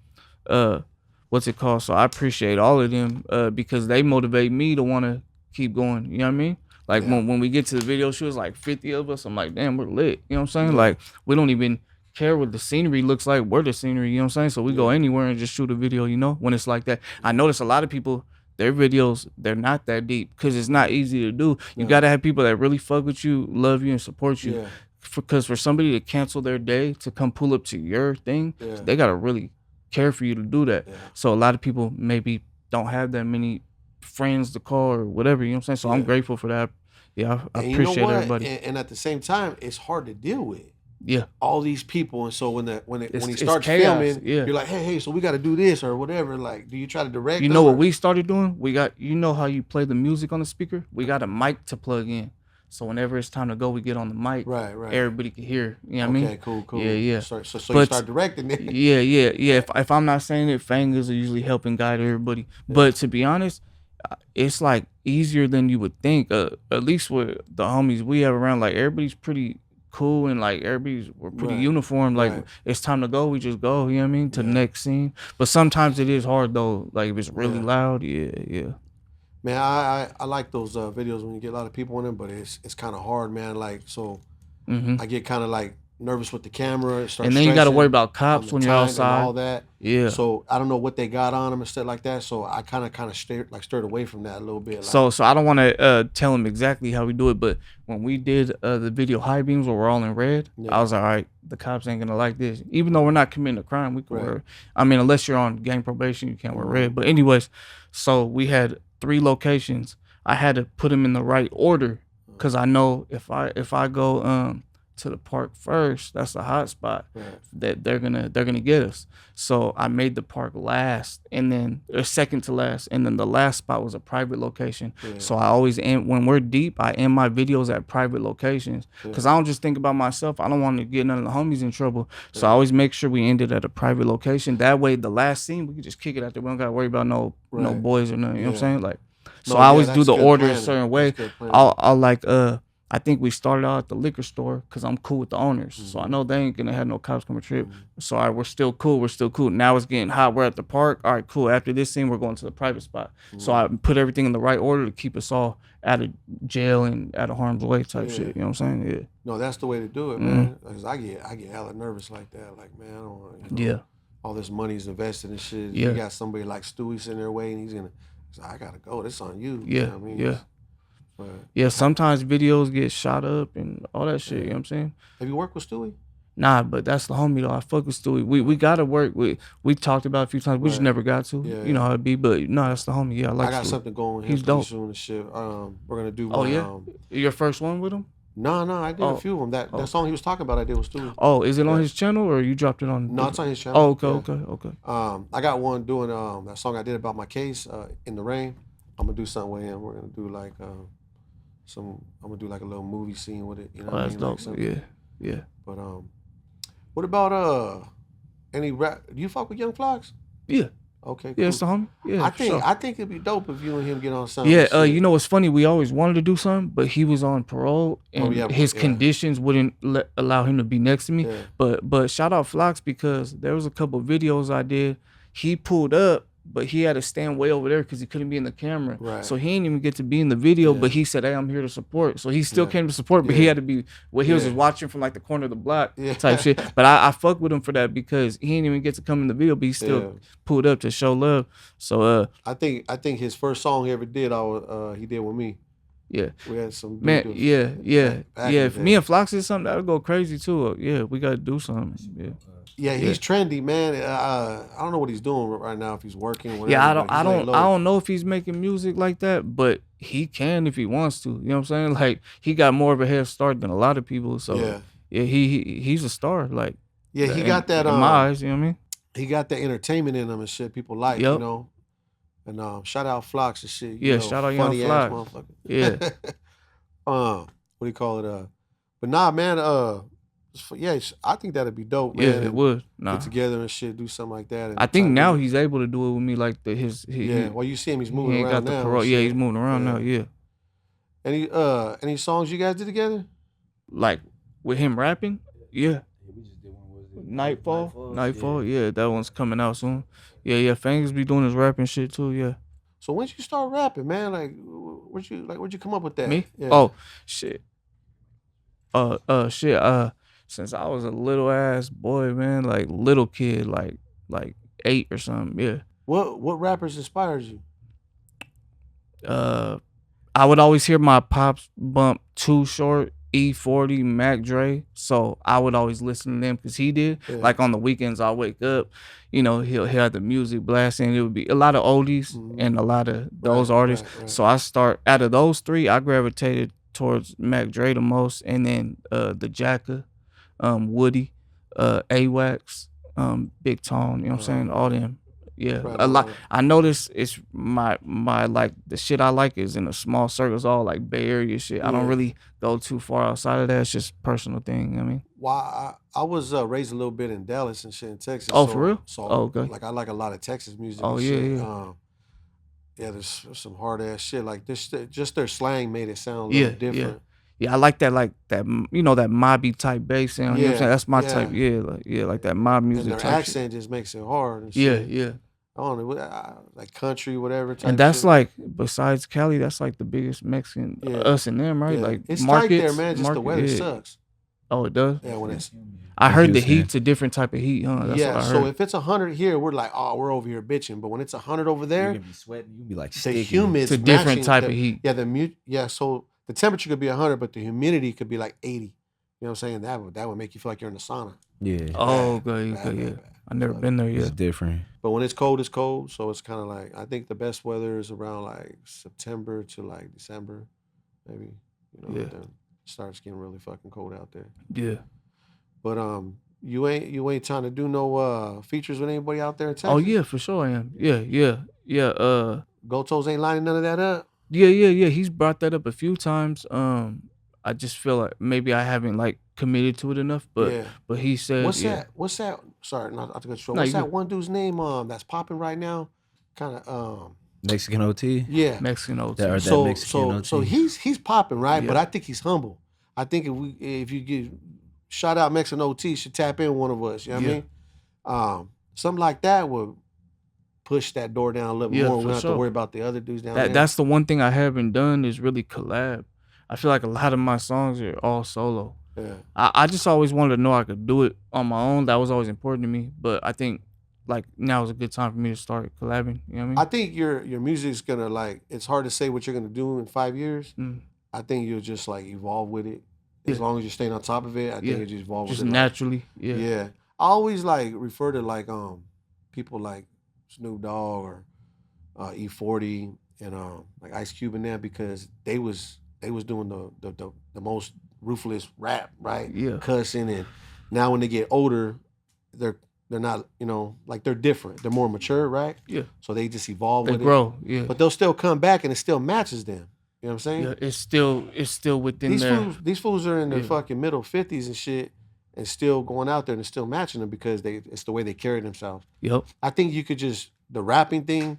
What's it called? So I appreciate all of them because they motivate me to want to keep going. You know what I mean? Like when we get to the video shoots, like 50 of us, I'm like, damn, we're lit. You know what I'm saying? Like we don't even care what the scenery looks like. We're the scenery. You know what I'm saying? So we go anywhere and just shoot a video. You know, when it's like that. I notice a lot of people, their videos, they're not that deep because it's not easy to do. You gotta have people that really fuck with you, love you, and support you. Because for somebody to cancel their day to come pull up to your thing, they gotta really care for you to do that. So a lot of people maybe don't have that many friends to call or whatever. You know what I'm saying? So I'm grateful for that. Yeah, I appreciate you know everybody. And at the same time, it's hard to deal with. Yeah, all these people, and so when he it's starts chaos, filming, you're like, hey, so we got to do this or whatever. Like, do you try to direct? You know what we started doing? We got, you know how you play the music on the speaker? We got a mic to plug in, so whenever it's time to go, we get on the mic. Right. Everybody can hear. You know what I mean? Okay, cool. Yeah. So you start directing it. Yeah. If I'm not saying it, fingers are usually helping guide everybody. But to be honest, it's like easier than you would think. At least with the homies we have around, like everybody's pretty cool and like we're pretty uniform. Like it's time to go, we just go. You know what I mean? To the next scene. But sometimes it is hard though. Like if it's really loud, yeah. Man, I like those videos when you get a lot of people in them, but it's kind of hard, man. Like so, I get kind of like nervous with the camera, and then you got to worry about cops when you're outside and all that. Yeah. So I don't know what they got on them and stuff like that. So I kind of stirred away from that a little bit. Like, so I don't want to tell them exactly how we do it, but when we did the video high beams where we're all in red, I was like, all right, the cops ain't gonna like this. Even though we're not committing a crime, we can wear. I mean, unless you're on gang probation, you can't wear red. But anyways, so we had 3 locations. I had to put them in the right order because I know if I go to the park first, that's the hot spot that they're gonna get us. So I made the park last, and then second to last, and then the last spot was a private location. So I always end, when we're deep, I end my videos at private locations because I don't just think about myself. I don't want to get none of the homies in trouble. So I always make sure we end it at a private location. That way, the last scene we can just kick it out there. We don't gotta worry about no boys or nothing. You know what I'm saying? Like, so I always do the order a certain way. I'll like I think we started out at the liquor store because I'm cool with the owners. So I know they ain't gonna have no cops come a trip. So all right, we're still cool. Now it's getting hot. We're at the park. All right, cool. After this scene, we're going to the private spot. So I put everything in the right order to keep us all out of jail and out of harm's way type shit. You know what I'm saying? Yeah. No, that's the way to do it, man. Because I get hella nervous like that. Like, man, I don't want all this money's invested in shit. You got somebody like Stewie sitting there waiting. He's like, I gotta go. This on you. Yeah. You know what I mean? Yeah, sometimes videos get shot up and all that shit, you know what I'm saying? Have you worked with Stewie? Nah, but that's the homie though. I fuck with Stewie. We gotta work with, we talked about it a few times, we just never got to. You know how it be, but no, that's the homie. Yeah, I like I got Stewie. something going here. He's dope. Soon and shit. We're gonna do one. Your first one with him? No, I did a few of them. That song he was talking about, I did with Stewie. Oh, is it on his channel or you dropped it on? No, it's on his channel. Oh, okay. I got one doing that song I did about my case, In the Rain. I'm gonna do something with him. We're gonna do like I'm gonna do like a little movie scene with it. You know what I mean? That's dope. Like yeah. But what about any rap? Do you fuck with Young Flocks? Yeah. Okay. Cool. Yeah, it's the homie. Yeah. I think it'd be dope if you and him get on something. Yeah. You know what's funny? We always wanted to do something, but he was on parole and his conditions wouldn't allow him to be next to me. Yeah. But shout out Flocks because there was a couple videos I did. He pulled up, but he had to stand way over there because he couldn't be in the camera. Right. So he didn't even get to be in the video, but he said, hey, I'm here to support. So he still came to support, but he had to be, he was just watching from like the corner of the block type shit. But I fuck with him for that because he didn't even get to come in the video, but he still pulled up to show love. So I think his first song he ever did, he did with me. Yeah. We had some man, yeah. If me and Flox did something, that would go crazy too. Yeah, we gotta do something. Yeah, he's trendy, man. I don't know what he's doing right now, if he's working. Whatever, yeah, I don't know if he's making music like that, but he can if he wants to. You know what I'm saying? Like he got more of a head start than a lot of people. So yeah, he's a star. Like he got that in my eyes. You know what I mean? He got that entertainment in him and shit. People like you know. And shout out Flocks and shit. Yeah, shout out Young Flocks. Yeah. What do you call it? But nah, man. I think that'd be dope, man. Yeah, it would. Get together and shit, do something like that. I think now he's able to do it with me, like well, you see him, he's moving around now. Parole. Yeah, he's moving around now. Yeah. Any songs you guys did together? Like with him rapping? Yeah. We just did one. Nightfall. Yeah, that one's coming out soon. Yeah. Fangs be doing his rapping shit too. Yeah. So when'd you start rapping, man? Like, where'd you come up with that? Me? Yeah. Oh, shit. Shit. Since I was a little ass boy, man, like little kid, like 8 or something. Yeah. What rappers inspired you? I would always hear my pops bump Too Short, E40, Mac Dre. So I would always listen to them because he did. Yeah. Like on the weekends, I'll wake up, he'll have the music blasting. It would be a lot of oldies and a lot of those artists. right. So out of those three, I gravitated towards Mac Dre the most, and then the Jacka, Woody, AWAX, Big Tone, you know what I'm saying? All them. Yeah, Right a lot. on. I notice it's my like the shit I like is in a small circle. It's all like Bay Area shit. I don't Yeah. really go too far outside of that. It's just personal thing. I mean, Why I was raised a little bit in Dallas and shit in Texas. Oh, so, for real? So Oh, okay. like I like a lot of Texas music. Oh, and yeah, shit. yeah. Yeah, there's some hard ass shit like this. Just their slang made it sound a Yeah, little different. yeah. I like that that mobby type bass sound. You know what I'm saying? That's my type. Yeah, like that mob music And their type shit. accent just makes it hard. And Yeah, shit. yeah. I don't know, like country, whatever. Type And that's shit. like besides Cali, that's like the biggest Mexican us and them, right? Yeah. Like it's markets, tight there, man. Just the weather sucks. Oh, it does. Yeah, when it's I heard the Houston. heat's a different type of heat, huh? That's yeah. what I heard. So if it's 100 here, we're like, oh, we're over here bitching. But when it's 100 over You're there, gonna be sweating. You be like the sticky. humid's It's a different matching type the- of heat. Yeah, so the temperature could be 100, but the humidity could be like 80. You know what I'm saying? That would make you feel like you're in a sauna. Yeah, Oh, Bad, okay, bad, okay, yeah. bad, bad. I've never been there it's yet. different. But when it's cold, it's cold. So it's kind of like, I think the best weather is around like September to like December, maybe. Yeah. Then it starts getting really fucking cold out there. Yeah. But you ain't trying to do no features with anybody out there in Texas? Oh yeah, for sure I am. Yeah. Gotos ain't lining none of that up? Yeah. He's brought that up a few times. I just feel like maybe I haven't like committed to it enough. But Yeah. but he said, What's yeah. that? Sorry, not to cut you short. No, What's you that good. one dude's name that's popping right now? Kind of Mexican OT. yeah. Mexican OT. That- or that So Mexican OT. so he's popping, right? But Yeah. I think he's humble. I think if you get shout out Mexican OT, should tap in one of us. You know what I mean? Something like that would push that door down a little Yeah, more. We for don't have to sure. worry about the other dudes down there. That's the one thing I haven't done is really collab. I feel like a lot of my songs are all solo. yeah. I just always wanted to know I could do it on my own. That was always important to me. But I think like now is a good time for me to start collabing. You know what I mean? I think your music's gonna like. It's hard to say what you're gonna do in 5 years. Mm. I think you'll just like evolve with it. As Yeah. long as you're staying on top of it, I think Yeah. you just evolve Just with it. naturally. Like, Yeah. I always like refer to like people like Snoop Dogg or E40 and like Ice Cube and them because they was doing the most ruthless rap, right? Yeah. Cussing, and now when they get older, they're not, like they're different. They're more mature, right? Yeah. So they just evolve They with grow. it. Yeah. But they'll still come back and it still matches them. You know what I'm saying? Yeah, it's still within These fools are in their Yeah. fucking middle 50s and shit and still going out there and still matching them because it's the way they carry themselves. Yep. I think you could the rapping thing,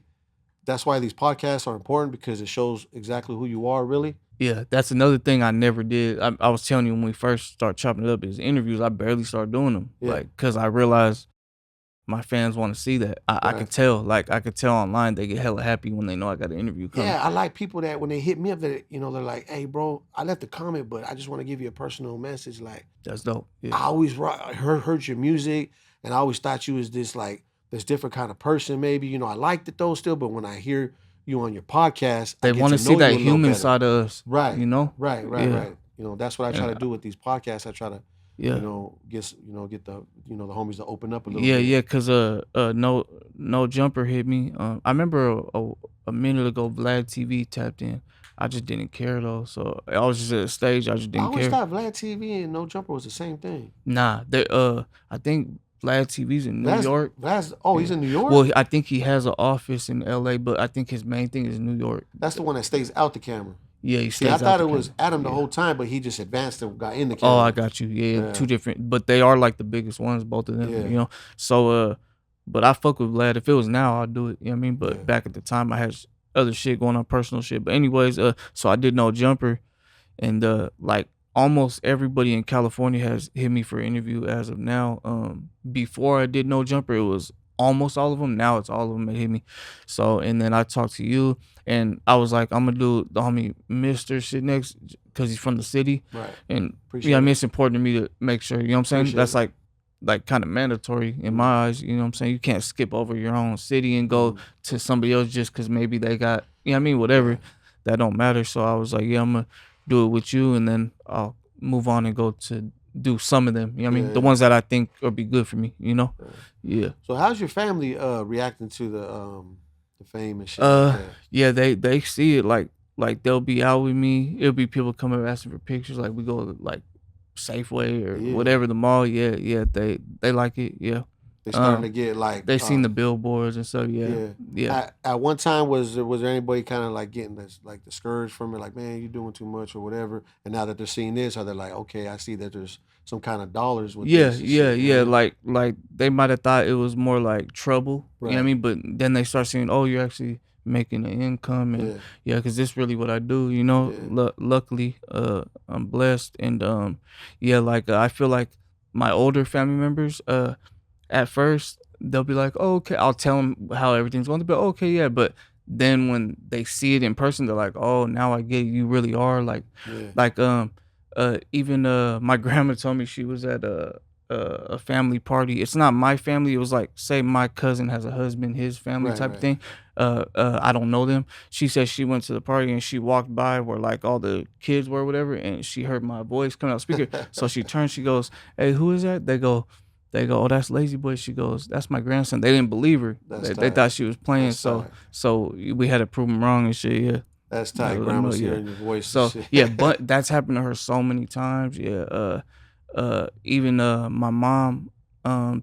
that's why these podcasts are important because it shows exactly who you are really. Yeah, that's another thing I never did. I was telling you when we first started chopping it up is interviews. I barely started doing them, Yeah. like because I realized my fans want to see that. I can Right. tell. Like I could tell online they get hella happy when they know I got an interview coming. Yeah, I like people that when they hit me up that, they're like, hey, bro, I left a comment, but I just want to give you a personal message. Like, That's dope. Yeah. I always heard your music and I always thought you was this different kind of person maybe. I liked it though still, but when I hear you on your podcast, They want to see that human side of us. Right. You know? Right. Yeah. That's what I try Yeah. to do with these podcasts. I try to, Yeah. get the the homies to open up a little Yeah, bit. yeah, cause no jumper hit me. I remember a minute ago Vlad TV tapped in. I just didn't care though, so I was just at a stage. I just I didn't always care. thought Vlad TV and No Jumper was the same thing. Nah, I think Vlad TV's in New York. He's in New York? Well, I think he has an office in LA, but I think his main thing is New York. That's the one that stays out the camera. Yeah, he See, stays I out thought the it was camera. Adam the Yeah. whole time, but he just advanced and got in the Oh, camera. I got you. Yeah, Yeah. two different, but they are like the biggest ones, both of them. Yeah. You know, so but I fuck with Vlad. If it was now, I'd do it. You know what I mean? But Yeah. back at the time, I had other shit going on, personal shit. But anyways, so I did No Jumper, and like almost everybody in California has hit me for an interview as of now. Before I did No Jumper, it was almost all of them. Now it's all of them that hit me. So and then I talked to you, and I was like, I'm gonna do the homie Mister shit next because he's from the city, Right. and Appreciate I mean it. it's important to me to make sure. You know what I'm saying? Appreciate That's it. like kind of mandatory in my eyes. You know what I'm saying? You can't skip over your own city and go to somebody else just because maybe they got, you know what I mean, whatever. Yeah. That don't matter. So I was like, yeah, I'm gonna do it with you, and then I'll move on and go to do some of them. You know what I mean? Yeah, The yeah. ones that I think will be good for me. You know? Yeah. So how's your family reacting to the fame and shit like that? Yeah, they see it like they'll be out with me. It'll be people coming up asking for pictures. Like we go to like Safeway or Yeah. whatever the mall. Yeah, they like it. Yeah. They starting to get like They seen the billboards and stuff. Yeah. At one time, was there anybody kind of like getting this, like discouraged from it, like, man, you're doing too much or whatever? And now that they're seeing this, are they like, okay, I see that there's some kind of dollars with Yeah, this and shit, you know what I mean? Like they might have thought it was more like trouble. You know what I Right. mean? But then they start seeing, oh, you're actually making an income, and Yeah. because this really what I do. You know, Yeah. luckily, I'm blessed, and yeah, like I feel like my older family members, at first they'll be like, oh, okay, I'll tell them how everything's going to be. Okay, yeah, but then when they see it in person, they're like, oh, now I get it. You really are Yeah. like even my grandma told me she was at a family party. It's not my family. It was like, say my cousin has a husband, his family Right, type of right. thing. I don't know them. She said she went to the party and she walked by where like all the kids were, or whatever, and she heard my voice coming out speaker. So she turns, she goes, "Hey, who is that?" They go, "Oh, that's Lazy Boy." She goes, "That's my grandson." They didn't believe her. That's They tight. thought she was playing. That's So tight. so we had to prove them wrong and shit. Yeah. That's Yeah, tight. let 'em Grandma's know, yeah. hearing your voice So and shit. yeah, but that's happened to her so many times. Yeah. Even my mom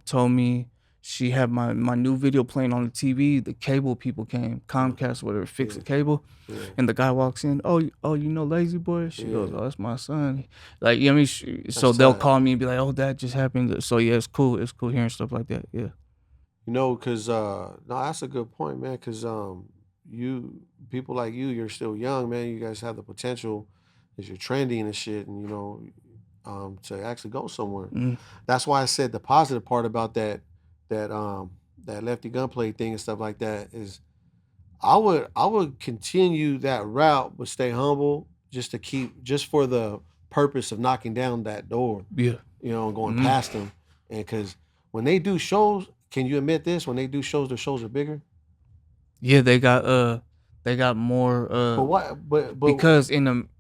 told me she had my new video playing on the TV. The cable people came, Comcast, whatever, fix the cable, Yeah. and the guy walks in. Oh, you know Lazy Boy? She goes, Yeah. "Oh, that's my son." Like, you know what I mean? So they'll tight. call me and be like, "Oh, that just happened." So yeah, it's cool. It's cool hearing stuff like that. Yeah. You know, cause no, that's a good point, man. Cause you people like you're still young, man. You guys have the potential, as you're trending and shit, and you know, to actually go somewhere. Mm. That's why I said the positive part about that lefty gunplay thing and stuff like that is I would continue that route, but stay humble, just for the purpose of knocking down that door, Yeah. you know, and going Mhm. past them. And because when they do shows, can you admit this? When they do shows, their shows are bigger. Yeah, they got more But what? But because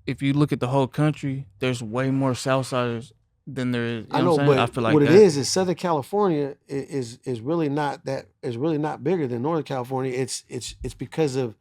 if you look at the whole country, there's way more Southsiders than there is. You I know know, what I'm saying? I but feel like what it that. is Southern California is really not bigger than Northern California. It's because of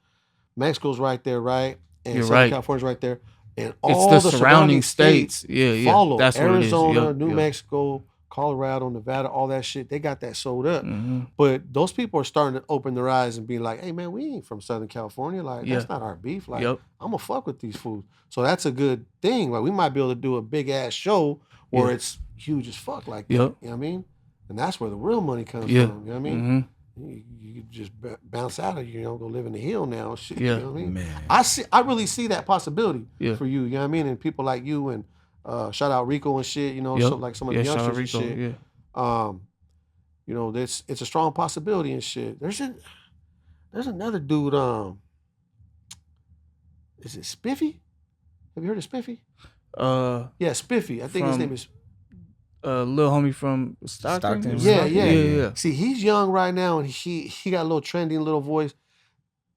Mexico's right there, right, and You're Southern right. California's right there, and It's all the the surrounding states. Yeah. follow That's what it is. Arizona, Yup, New yup. Mexico, Colorado, Nevada, all that shit. They got that sold up. Mhm. But those people are starting to open their eyes and be like, "Hey, man, we ain't from Southern California. Like, Yeah. that's not our beef. Like, Yup. I'm gonna fuck with these fools." So that's a good thing. Like, we might be able to do a big ass show where Yeah. it's huge as fuck like that. Yup. You know what I mean? And that's where the real money comes Yeah. from. You know what I mean? Mhm. You just bounce out of, you know, go live in the hill now. Shit, Yeah. you know what I mean? Man. I really see that possibility Yeah. for you. You know what I mean? And people like you and shout out Rico and shit. You know, Yup. so like some of Yeah, the shout out youngsters and Rico. shit. Yeah. You know, it's a strong possibility and shit. There's another dude. Is it Spiffy? Have you heard of Spiffy? Yeah, Spiffy. I think his From name is. Little homie from Stockton. Stockton. Yeah, yeah, Yeah. See, he's young right now, and he got a little trending little voice.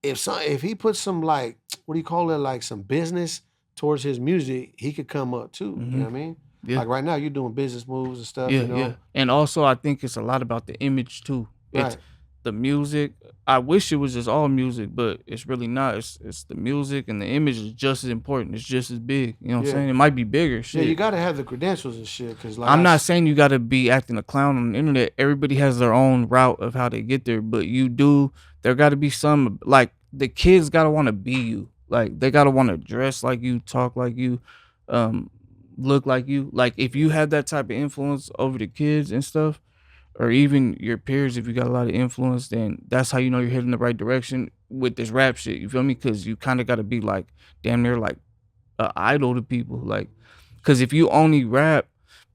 If he puts some, like, what do you call it, like some business towards his music, he could come up too. You know what I mean? Yeah. Like right now, you're doing business moves and stuff. Yeah, you know? yeah. And also I think it's a lot about the image too. It's Right. the music. I wish it was just all music, but it's really not. It's the music, and the image is just as important. It's just as big. You know what Yeah. I'm saying? It might be bigger. Shit. Yeah, you got to have the credentials and shit. Cause like I'm not saying you got to be acting a clown on the internet. Everybody has their own route of how they get there, but there got to be some, like, the kids got to want to be you. Like, they got to want to dress like you, talk like you, look like you. Like, if you have that type of influence over the kids and stuff, or even your peers, if you got a lot of influence, then that's how you know you're heading the right direction with this rap shit. You feel me? Because you kind of got to be like damn near like an idol to people. Like, because if you only rap,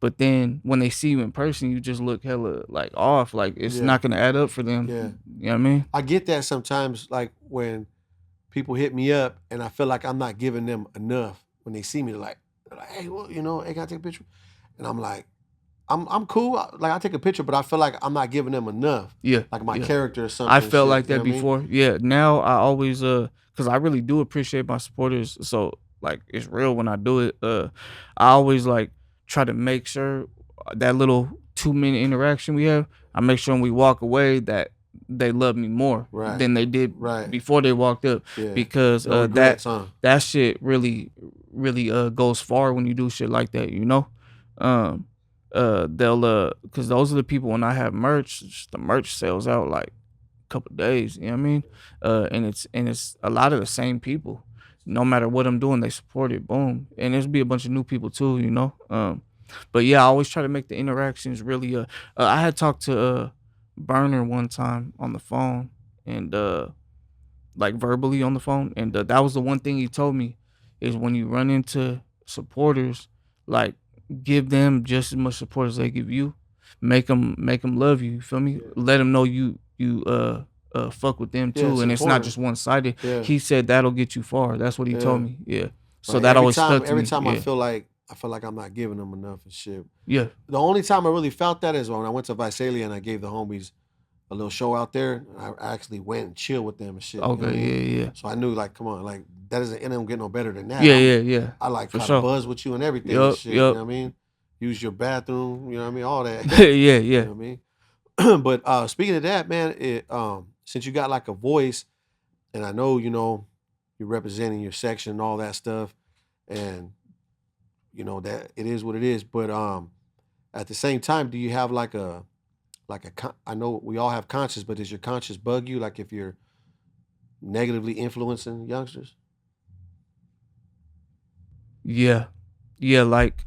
But then when they see you in person, you just look hella like off. Like it's Yeah. not gonna add up for them. Yeah. You know what I mean? I get that sometimes, like when people hit me up and I feel like I'm not giving them enough when they see me. They're like, hey, well, you know, hey, can I take a picture? And I'm like, I'm cool. Like I take a picture, but I feel like I'm not giving them enough. Yeah. Like my yeah. character or something. I and felt shit, like you that know what I mean? before. Yeah. Now I always cause I really do appreciate my supporters. So like it's real when I do it. I always like try to make sure that little 2-minute interaction we have, I make sure when we walk away that they love me more Right. than they did Right. before they walked up. Yeah. Because No regrets, huh? that shit really goes far when you do shit like that, you know? They'll because those are the people when I have merch, the merch sells out like a couple days, you know what I mean? And it's a lot of the same people. No matter what I'm doing, they support it. Boom. And there's be a bunch of new people too, you know? But yeah, I always try to make the interactions really I had talked to Burner one time on the phone and like verbally on the phone, and that was the one thing he told me is when you run into supporters, like give them just as much support as they give you. Make them love you. You feel me? Let them know you fuck with them Yeah, too, it's and it's not important. just one sided. Yeah. He said that'll get you far. That's what he told Yeah. me. Yeah. So Like, that every always time, stuck to every me. time yeah. I feel like I'm not giving them enough and shit. yeah. The only time I really felt that is when I went to Visalia and I gave the homies a little show out there. I actually went and chilled with them and shit. You know what I Okay. mean? Yeah. So I knew, like, come on, like that doesn't, it don't get no better than that. Yeah. I'm- Yeah. I like For try sure. to buzz with you and everything and Yup, shit. You yup. know what I mean? Use your bathroom. You know what I mean? All that. yeah. You Yeah. know what I mean? But speaking of that, man, since you got like a voice, and I know you're representing your section and all that stuff, and you know that it is what it is. But at the same time, do you have I know we all have conscience, but does your conscience bug you? Like if you're negatively influencing youngsters? Yeah. Yeah. Like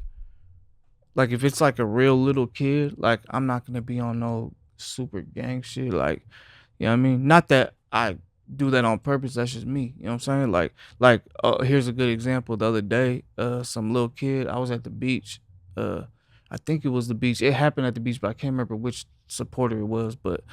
if it's like a real little kid, like I'm not gonna be on no super gang shit. Like, you know what I mean? Not that I do that on purpose. That's just me. You know what I'm saying? Like here's a good example. The other day, some little kid. I was at the beach. I think it was the beach. It happened at the beach, but I can't remember which supporter it was. But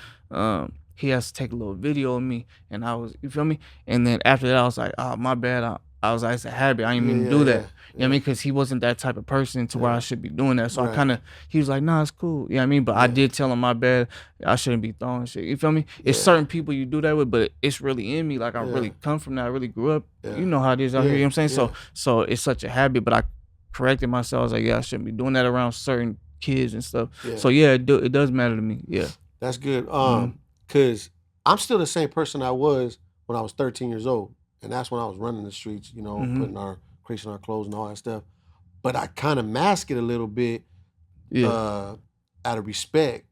he has to take a little video of me, and you feel me? And then after that, I was like, oh my bad. I was like, it's a habit. I didn't mean to do that. You know what I mean? Because he wasn't that type of person to where I should be doing that. So Right. I kind of, he was like, nah, it's cool. You know what I mean? But I did tell him my bad. I shouldn't be throwing shit. You feel me? It's certain people you do that with, but it's really in me. Like I really come from that. I really grew up. Yeah. You know how it is out here. You know what I'm saying? Yeah. So it's such a habit. But I corrected myself. I was like, yeah, I shouldn't be doing that around certain kids and stuff. Yeah. So yeah, it does matter to me. Yeah. That's good. Cause I'm still the same person I was when I was 13 years old. And that's when I was running the streets, creasing our clothes and all that stuff. But I kind of mask it a little bit Yeah. out of respect,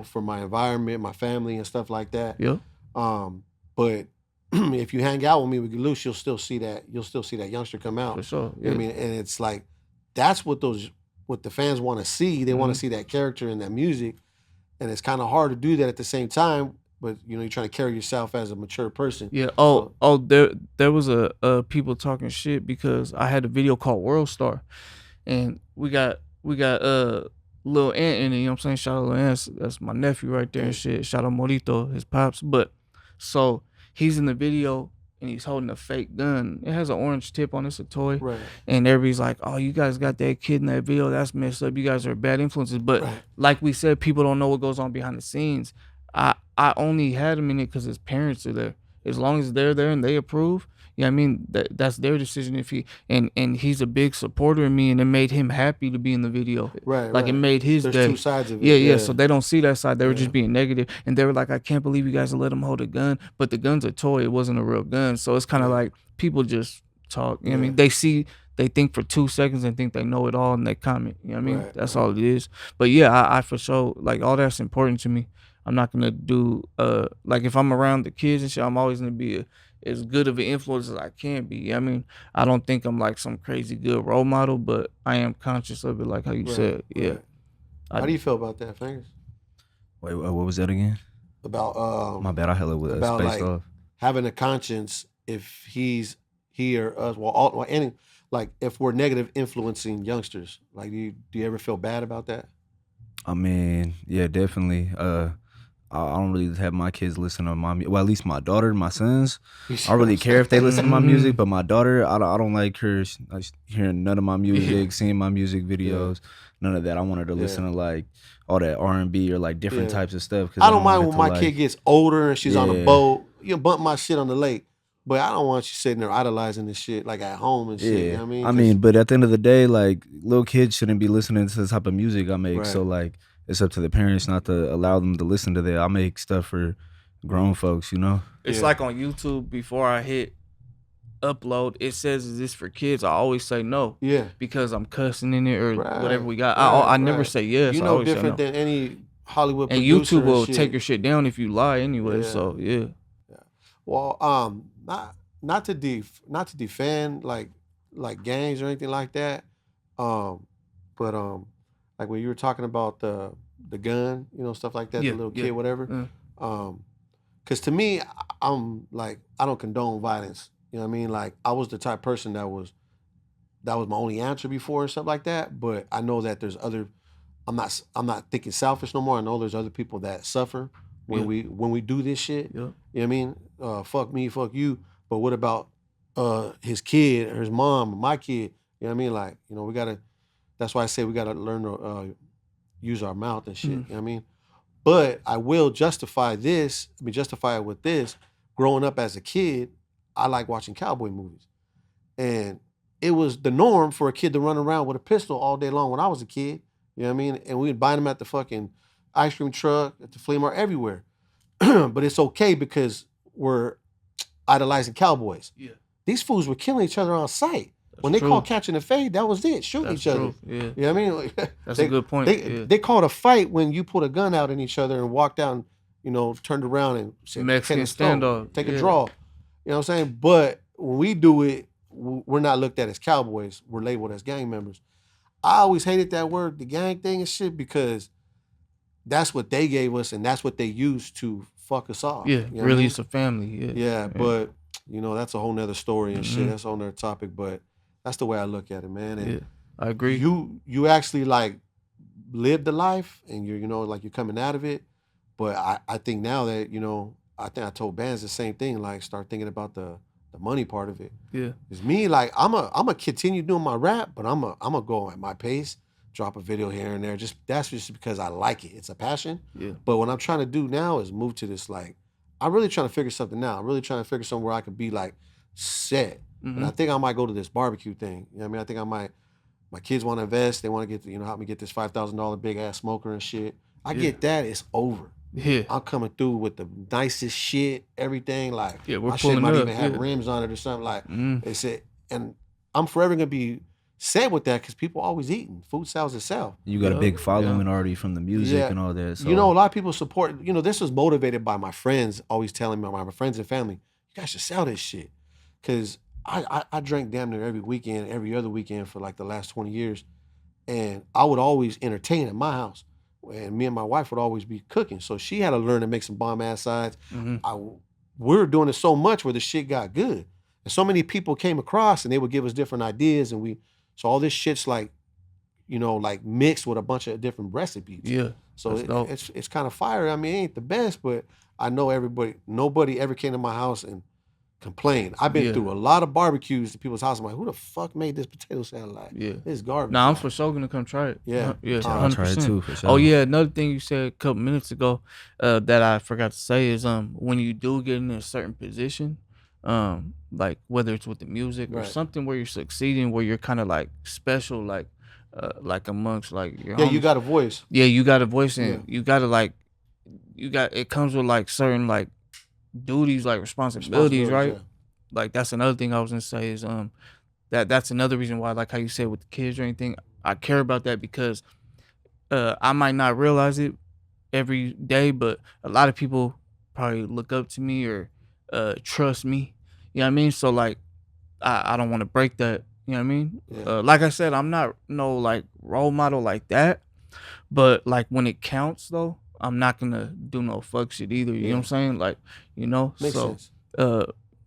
for my environment, my family and stuff like that. Yeah. But if you hang out with me with loose, you'll still see that youngster come out. For sure. You know Yeah. what I mean? And it's like that's what the fans want to see. They want to see that character and that music. And it's kind of hard to do that at the same time. But you're trying to carry yourself as a mature person. Yeah. So- There was a people talking shit because I had a video called World Star, and we got Lil Ant in it. You know what I'm saying? Shout out Lil Ant. That's my nephew right there and shit. Shout out Morito, his pops. But so he's in the video and he's holding a fake gun. It has an orange tip on it. It's a toy. Right. And everybody's like, oh, you guys got that kid in that video. That's messed up. You guys are bad influences. But Right. like we said, people don't know what goes on behind the scenes. I only had him in it because his parents are there. As long as they're there and they approve, you know what I mean? That's their decision. If and he's a big supporter of me, and it made him happy to be in the video. Right. Like it made his There's day. two sides of it. Yeah. So they don't see that side. They were Yeah. just being negative, and they were like, "I can't believe you guys let him hold a gun." But the gun's a toy. It wasn't a real gun. So it's kind of like people just talk. You know what I mean? They think for 2 seconds and think they know it all, and they comment. You know what I mean? Right, That's all it is. But yeah, I for sure like all that's important to me. I'm not gonna do like if I'm around the kids and shit, I'm always gonna be as good of an influence as I can be. You know what I mean, I don't think I'm like some crazy good role model, but I am conscious of it, like how you Right, said. Yeah. right. How do you feel about that, Fingers? Wait, what was that again? About My bad, I hella with about, spaced like, off. having a conscience if he or us, any like if we're negative influencing youngsters? Like, do you ever feel bad about that? I mean, yeah, definitely. I don't really have my kids listen to my well, at least my daughter, my sons. I don't really care if they listen to my music, but my daughter, I don't like her like, hearing none of my music, seeing my music videos, none of that. I want her to listen to like all that R&B or like different types of stuff. Cause I don't want mind her when to, my like, kid gets older and she's on a Yeah. boat. You bump my shit on the lake, but I don't want you sitting there idolizing this shit like at home and shit. You know what I mean? I mean, but at the end of the day, like little kids shouldn't be listening to the type of music I make. So Right. like, it's up to the parents not to allow them to listen to that. I make stuff for grown folks, you know. It's Yeah. like on YouTube, before I hit upload, it says, "Is this for kids?" I always say no. Yeah. Because I'm cussing in it or Right, whatever we got. right, I never right. say yes. You I know always say different no. than any Hollywood And producer YouTube will and shit. take your shit down if you lie anyway. Yeah. So yeah. Well, not to defend like gangs or anything like that. But like when you were talking about the gun, you know, stuff like that, Yeah, the little yeah. kid, whatever. Because to me, I'm like, I don't condone violence. You know what I mean? Like I was the type of person that was my only answer before and stuff like that. But I know that there's other. I'm not thinking selfish no more. I know there's other people that suffer when we do this shit. Yeah. You know what I mean? Fuck me, fuck you. But what about his kid or his mom or my kid? You know what I mean? Like, you know, we gotta. That's why I say we gotta learn to use our mouth and shit. You know what I mean? But I will justify this. I mean, justify it with this. Growing up as a kid, I like watching cowboy movies, and it was the norm for a kid to run around with a pistol all day long when I was a kid. You know what I mean? And we would buy them at the fucking ice cream truck, at the flea market, everywhere. But it's okay because we're idolizing cowboys. Yeah. These fools were killing each other on sight. That's When they true. called catching a fade, that was it, shooting That's each other. true. Yeah. You know what I mean? Like, That's a good point. Yeah. They called a fight when you put a gun out in each other and walked down, you know, turned around and said, Mexican "Take a stone, standoff. take a Yeah. draw." You know what I'm saying? But when we do it, we're not looked at as cowboys. We're labeled as gang members. I always hated that word, the gang thing and shit, because that's what they gave us and that's what they used to fuck us off. Yeah. You know what I Really, mean? it's a family. Yeah. Yeah, but you know, that's a whole nother story and shit. Mhm. That's a whole nother topic, but that's the way I look at it, man. And Yeah. I agree. you actually like lived the life and you're, you know, like you're coming out of it. But I think now that, you know, I think I told Bands the same thing, like start thinking about the money part of it. Yeah. It's me, like I'm a continue doing my rap, but I'm a go at my pace, drop a video here and there. That's just because I like it. It's a passion. Yeah. But what I'm trying to do now is move to this, like, I'm really trying to figure something out. I'm really trying to figure something where I could be like set. And I think I might go to this barbecue thing. You know what I mean? I think I might, my kids want to invest. They want to get, you know, help me get this $5,000 big ass smoker and shit. I get that, it's over. Yeah. I'm coming through with the nicest shit, everything. Like, Yeah, we're my shit pulling might up, even have yeah. rims on it or something. Like, Mhm. they said, and I'm forever gonna be set with that because people always eating. Food sells itself. You got a Yeah, big following yeah. already from the music Yeah. and all that. So You know, a lot of people support, you know, this was motivated by my friends always telling me, my friends and family, you guys should sell this shit. Because I drank damn near every weekend, every other weekend for like the last 20 years. And I would always entertain at my house. And me and my wife would always be cooking. So she had to learn to make some bomb ass sides. Mhm. We were doing it so much where the shit got good. And so many people came across and they would give us different ideas. And so all this shit's like, you know, like mixed with a bunch of different recipes. Yeah. So That's dope. it's kind of fire. I mean, it ain't the best, but I know nobody ever came to my house and complained. I've been Yeah. through a lot of barbecues to people's house. I'm like, who the fuck made this potato salad? Like, Yeah. this garbage. Nah, I'm Like, for sure gonna come try it. Yeah. Yeah. I'll I'll try it 100%. too for sure. Oh yeah, another thing you said a couple minutes ago, that I forgot to say is when you do get in a certain position, like whether it's with the music or Right. something where you're succeeding, where you're kind of like special, like amongst like your yeah, you homies. got a voice. Yeah, you got a voice and Yeah. you gotta like it comes with like certain like duties, like responsibilities, right? yeah. Like that's another thing I was gonna say is that's another reason why, like how you said with the kids or anything, I care about that because I might not realize it every day, but a lot of people probably look up to me or trust me. You know what I mean? So like I don't want to break that. You know what I mean? Yeah. Like I said, I'm not no like role model like that, but like when it counts though, I'm not gonna do no fuck shit either. You know what I'm saying? Like, you know, Makes so sense.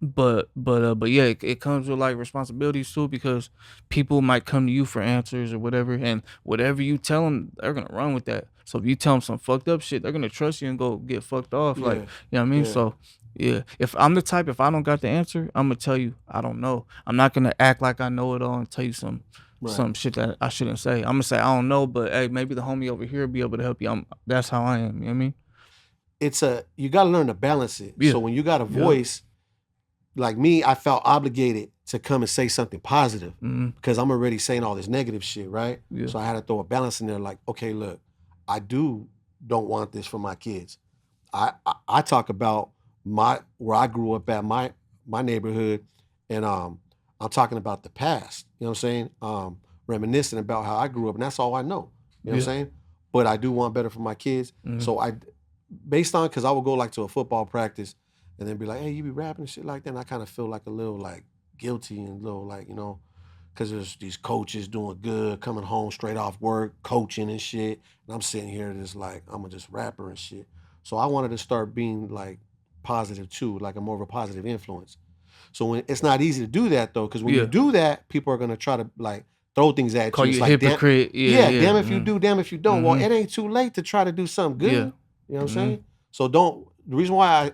But yeah, it comes with like responsibilities too, because people might come to you for answers or whatever, and whatever you tell them, they're gonna run with that. So if you tell them some fucked up shit, they're gonna trust you and go get fucked off. Like, Yeah, you know what I mean? yeah, So yeah, if I'm the type, if I don't got the answer, I'm gonna tell you I don't know. I'm not gonna act like I know it all and tell you right. some shit that I shouldn't say. I'm gonna say I don't know, but hey, maybe the homie over here be able to help you. That's how I am. You know what I mean? You got to learn to balance it. Yeah. So when you got a Yeah. voice, like me, I felt obligated to come and say something positive because I'm already saying all this negative shit, right? Yeah. So I had to throw a balance in there. Like, okay, look, I don't want this for my kids. I talk about where I grew up at, my neighborhood, and I'm talking about the past. You know what I'm saying? Reminiscing about how I grew up, and that's all I know. You know what I'm saying? But I do want better for my kids. So based on, because I would go like to a football practice and then be like, hey, you be rapping and shit like that. And I kind of feel like a little like guilty and a little like, because there's these coaches doing good, coming home straight off work, coaching and shit. And I'm sitting here just like, I'm just rapper and shit. So I wanted to start being like positive too, like a more of a positive influence. So when it's not easy to do that though, because when you do that, people are gonna try to like throw things at Call you. you It's a like, hypocrite. damn if you do, damn if you don't. Well, it ain't too late to try to do something good. Yeah. You know what I'm saying? So the reason why I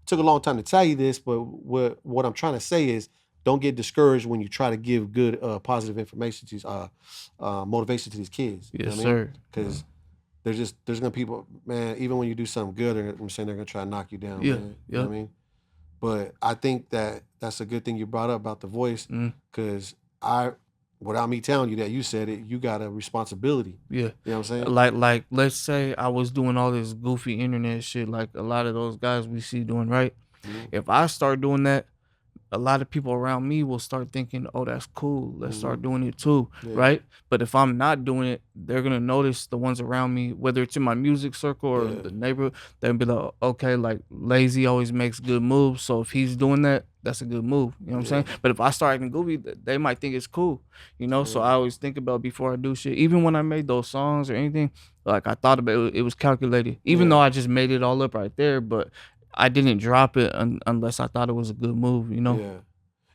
took a long time to tell you this, but what I'm trying to say is don't get discouraged when you try to give good, positive information to these, motivation to these kids. Yes, you know sir. Because there's gonna people, man, even when you do something good, I'm saying they're gonna try to knock you down, Yeah, man. You know what I mean? But I think that's a good thing you brought up about the voice, because without me telling you that, you said it, you got a responsibility. Yeah. You know what I'm saying? Like let's say I was doing all this goofy internet shit like a lot of those guys we see doing, right? If I start doing that, a lot of people around me will start thinking, oh, that's cool. Let's start doing it too, right? But if I'm not doing it, they're going to notice the ones around me, whether it's in my music circle or the neighborhood, they'll be like, okay, like Lazy always makes good moves. So if he's doing that, that's a good move. You know what I'm saying? But if I start acting goofy, they might think it's cool, So I always think about before I do shit. Even when I made those songs or anything, like I thought about it, it was calculated. Even though I just made it all up right there, but I didn't drop it unless I thought it was a good move,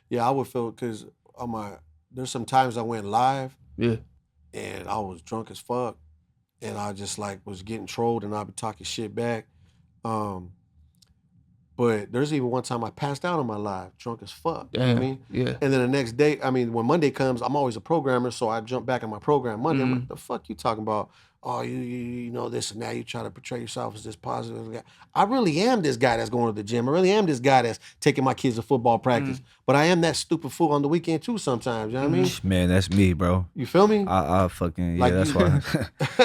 Yeah, I would feel, because there's some times I went live Yeah. and I was drunk as fuck, and I just like was getting trolled and I'd be talking shit back. But there's even one time I passed out on my live, drunk as fuck. You know what I mean? Yeah. And then the next day, when Monday comes, I'm always a programmer, so I jump back on my program Monday. I'm like, the fuck you talking about? Oh, you know this and that. You try to portray yourself as this positive guy. I really am this guy that's going to the gym. I really am this guy that's taking my kids to football practice. But I am that stupid fool on the weekend too sometimes. You know what I mean? Man, that's me, bro. You feel me? I fucking, Like that's why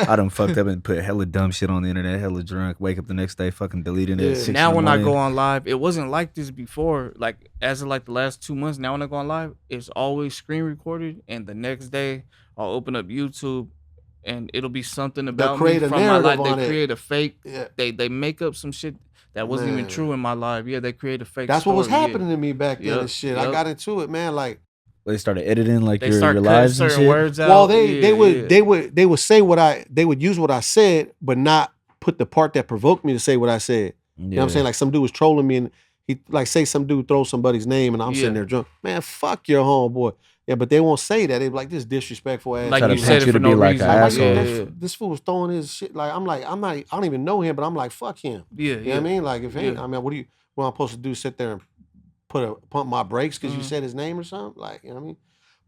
I done fucked up and put hella dumb shit on the internet, hella drunk, wake up the next day fucking deleting it at 6 Now in the when I morning. go on live, it wasn't like this before. Like as of like the last 2 months, now when I go on live, it's always screen recorded, and the next day I'll open up YouTube and it'll be something about me create a from my life. narrative on They it. create a fake. Yeah. They make up some shit that wasn't even Man. true in my life. Yeah, they create a fake. That's what was story, happening to me back then Yup, and shit. I yup. got into it, man. Like, They started editing like They your start cutting lives and certain shit. words out. well, they Yeah. would say they would use what I said, but not put the part that provoked me to say what I said. You know what I'm saying? Like some dude was trolling me and he like say some dude throws somebody's name and I'm sitting there drunk. Man, fuck your homeboy. Yeah, but they won't say that. They be like, this disrespectful ass. Like Try to you paint said you it to for be no like reason. an Like, asshole. this fool was throwing his shit. Like, I'm not, I don't even know him, but I'm like, fuck him. Yeah, You know what I mean? Like, if ain't, what am I supposed to do? Sit there and pump my brakes because you said his name or something? Like, you know what I mean?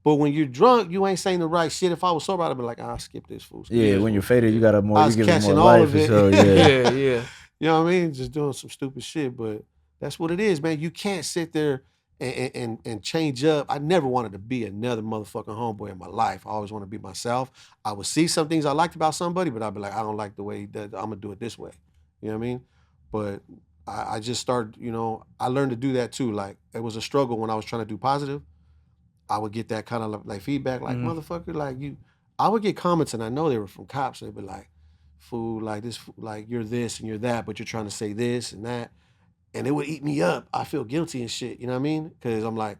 But when you're drunk, you ain't saying the right shit. If I was sober, I'd be like, I'll skip this fool. Yeah, when you're faded, you got a more, I you was give it more catching all life of and it. so, Yeah. You know what I mean? Just doing some stupid shit, but that's what it is, man. You can't sit there and change up. I never wanted to be another motherfucking homeboy in my life. I always want to be myself. I would see some things I liked about somebody, but I'd be like, I don't like the way he does. I'm gonna do it this way. You know what I mean? But I just started, I learned to do that too. Like it was a struggle when I was trying to do positive. I would get that kind of like feedback, like motherfucker, like you. I would get comments, and I know they were from cops. They'd be like, "Fool, like this, like you're this and you're that, but you're trying to say this and that," and it would eat me up. I feel guilty and shit. You know what I mean? Because I'm like,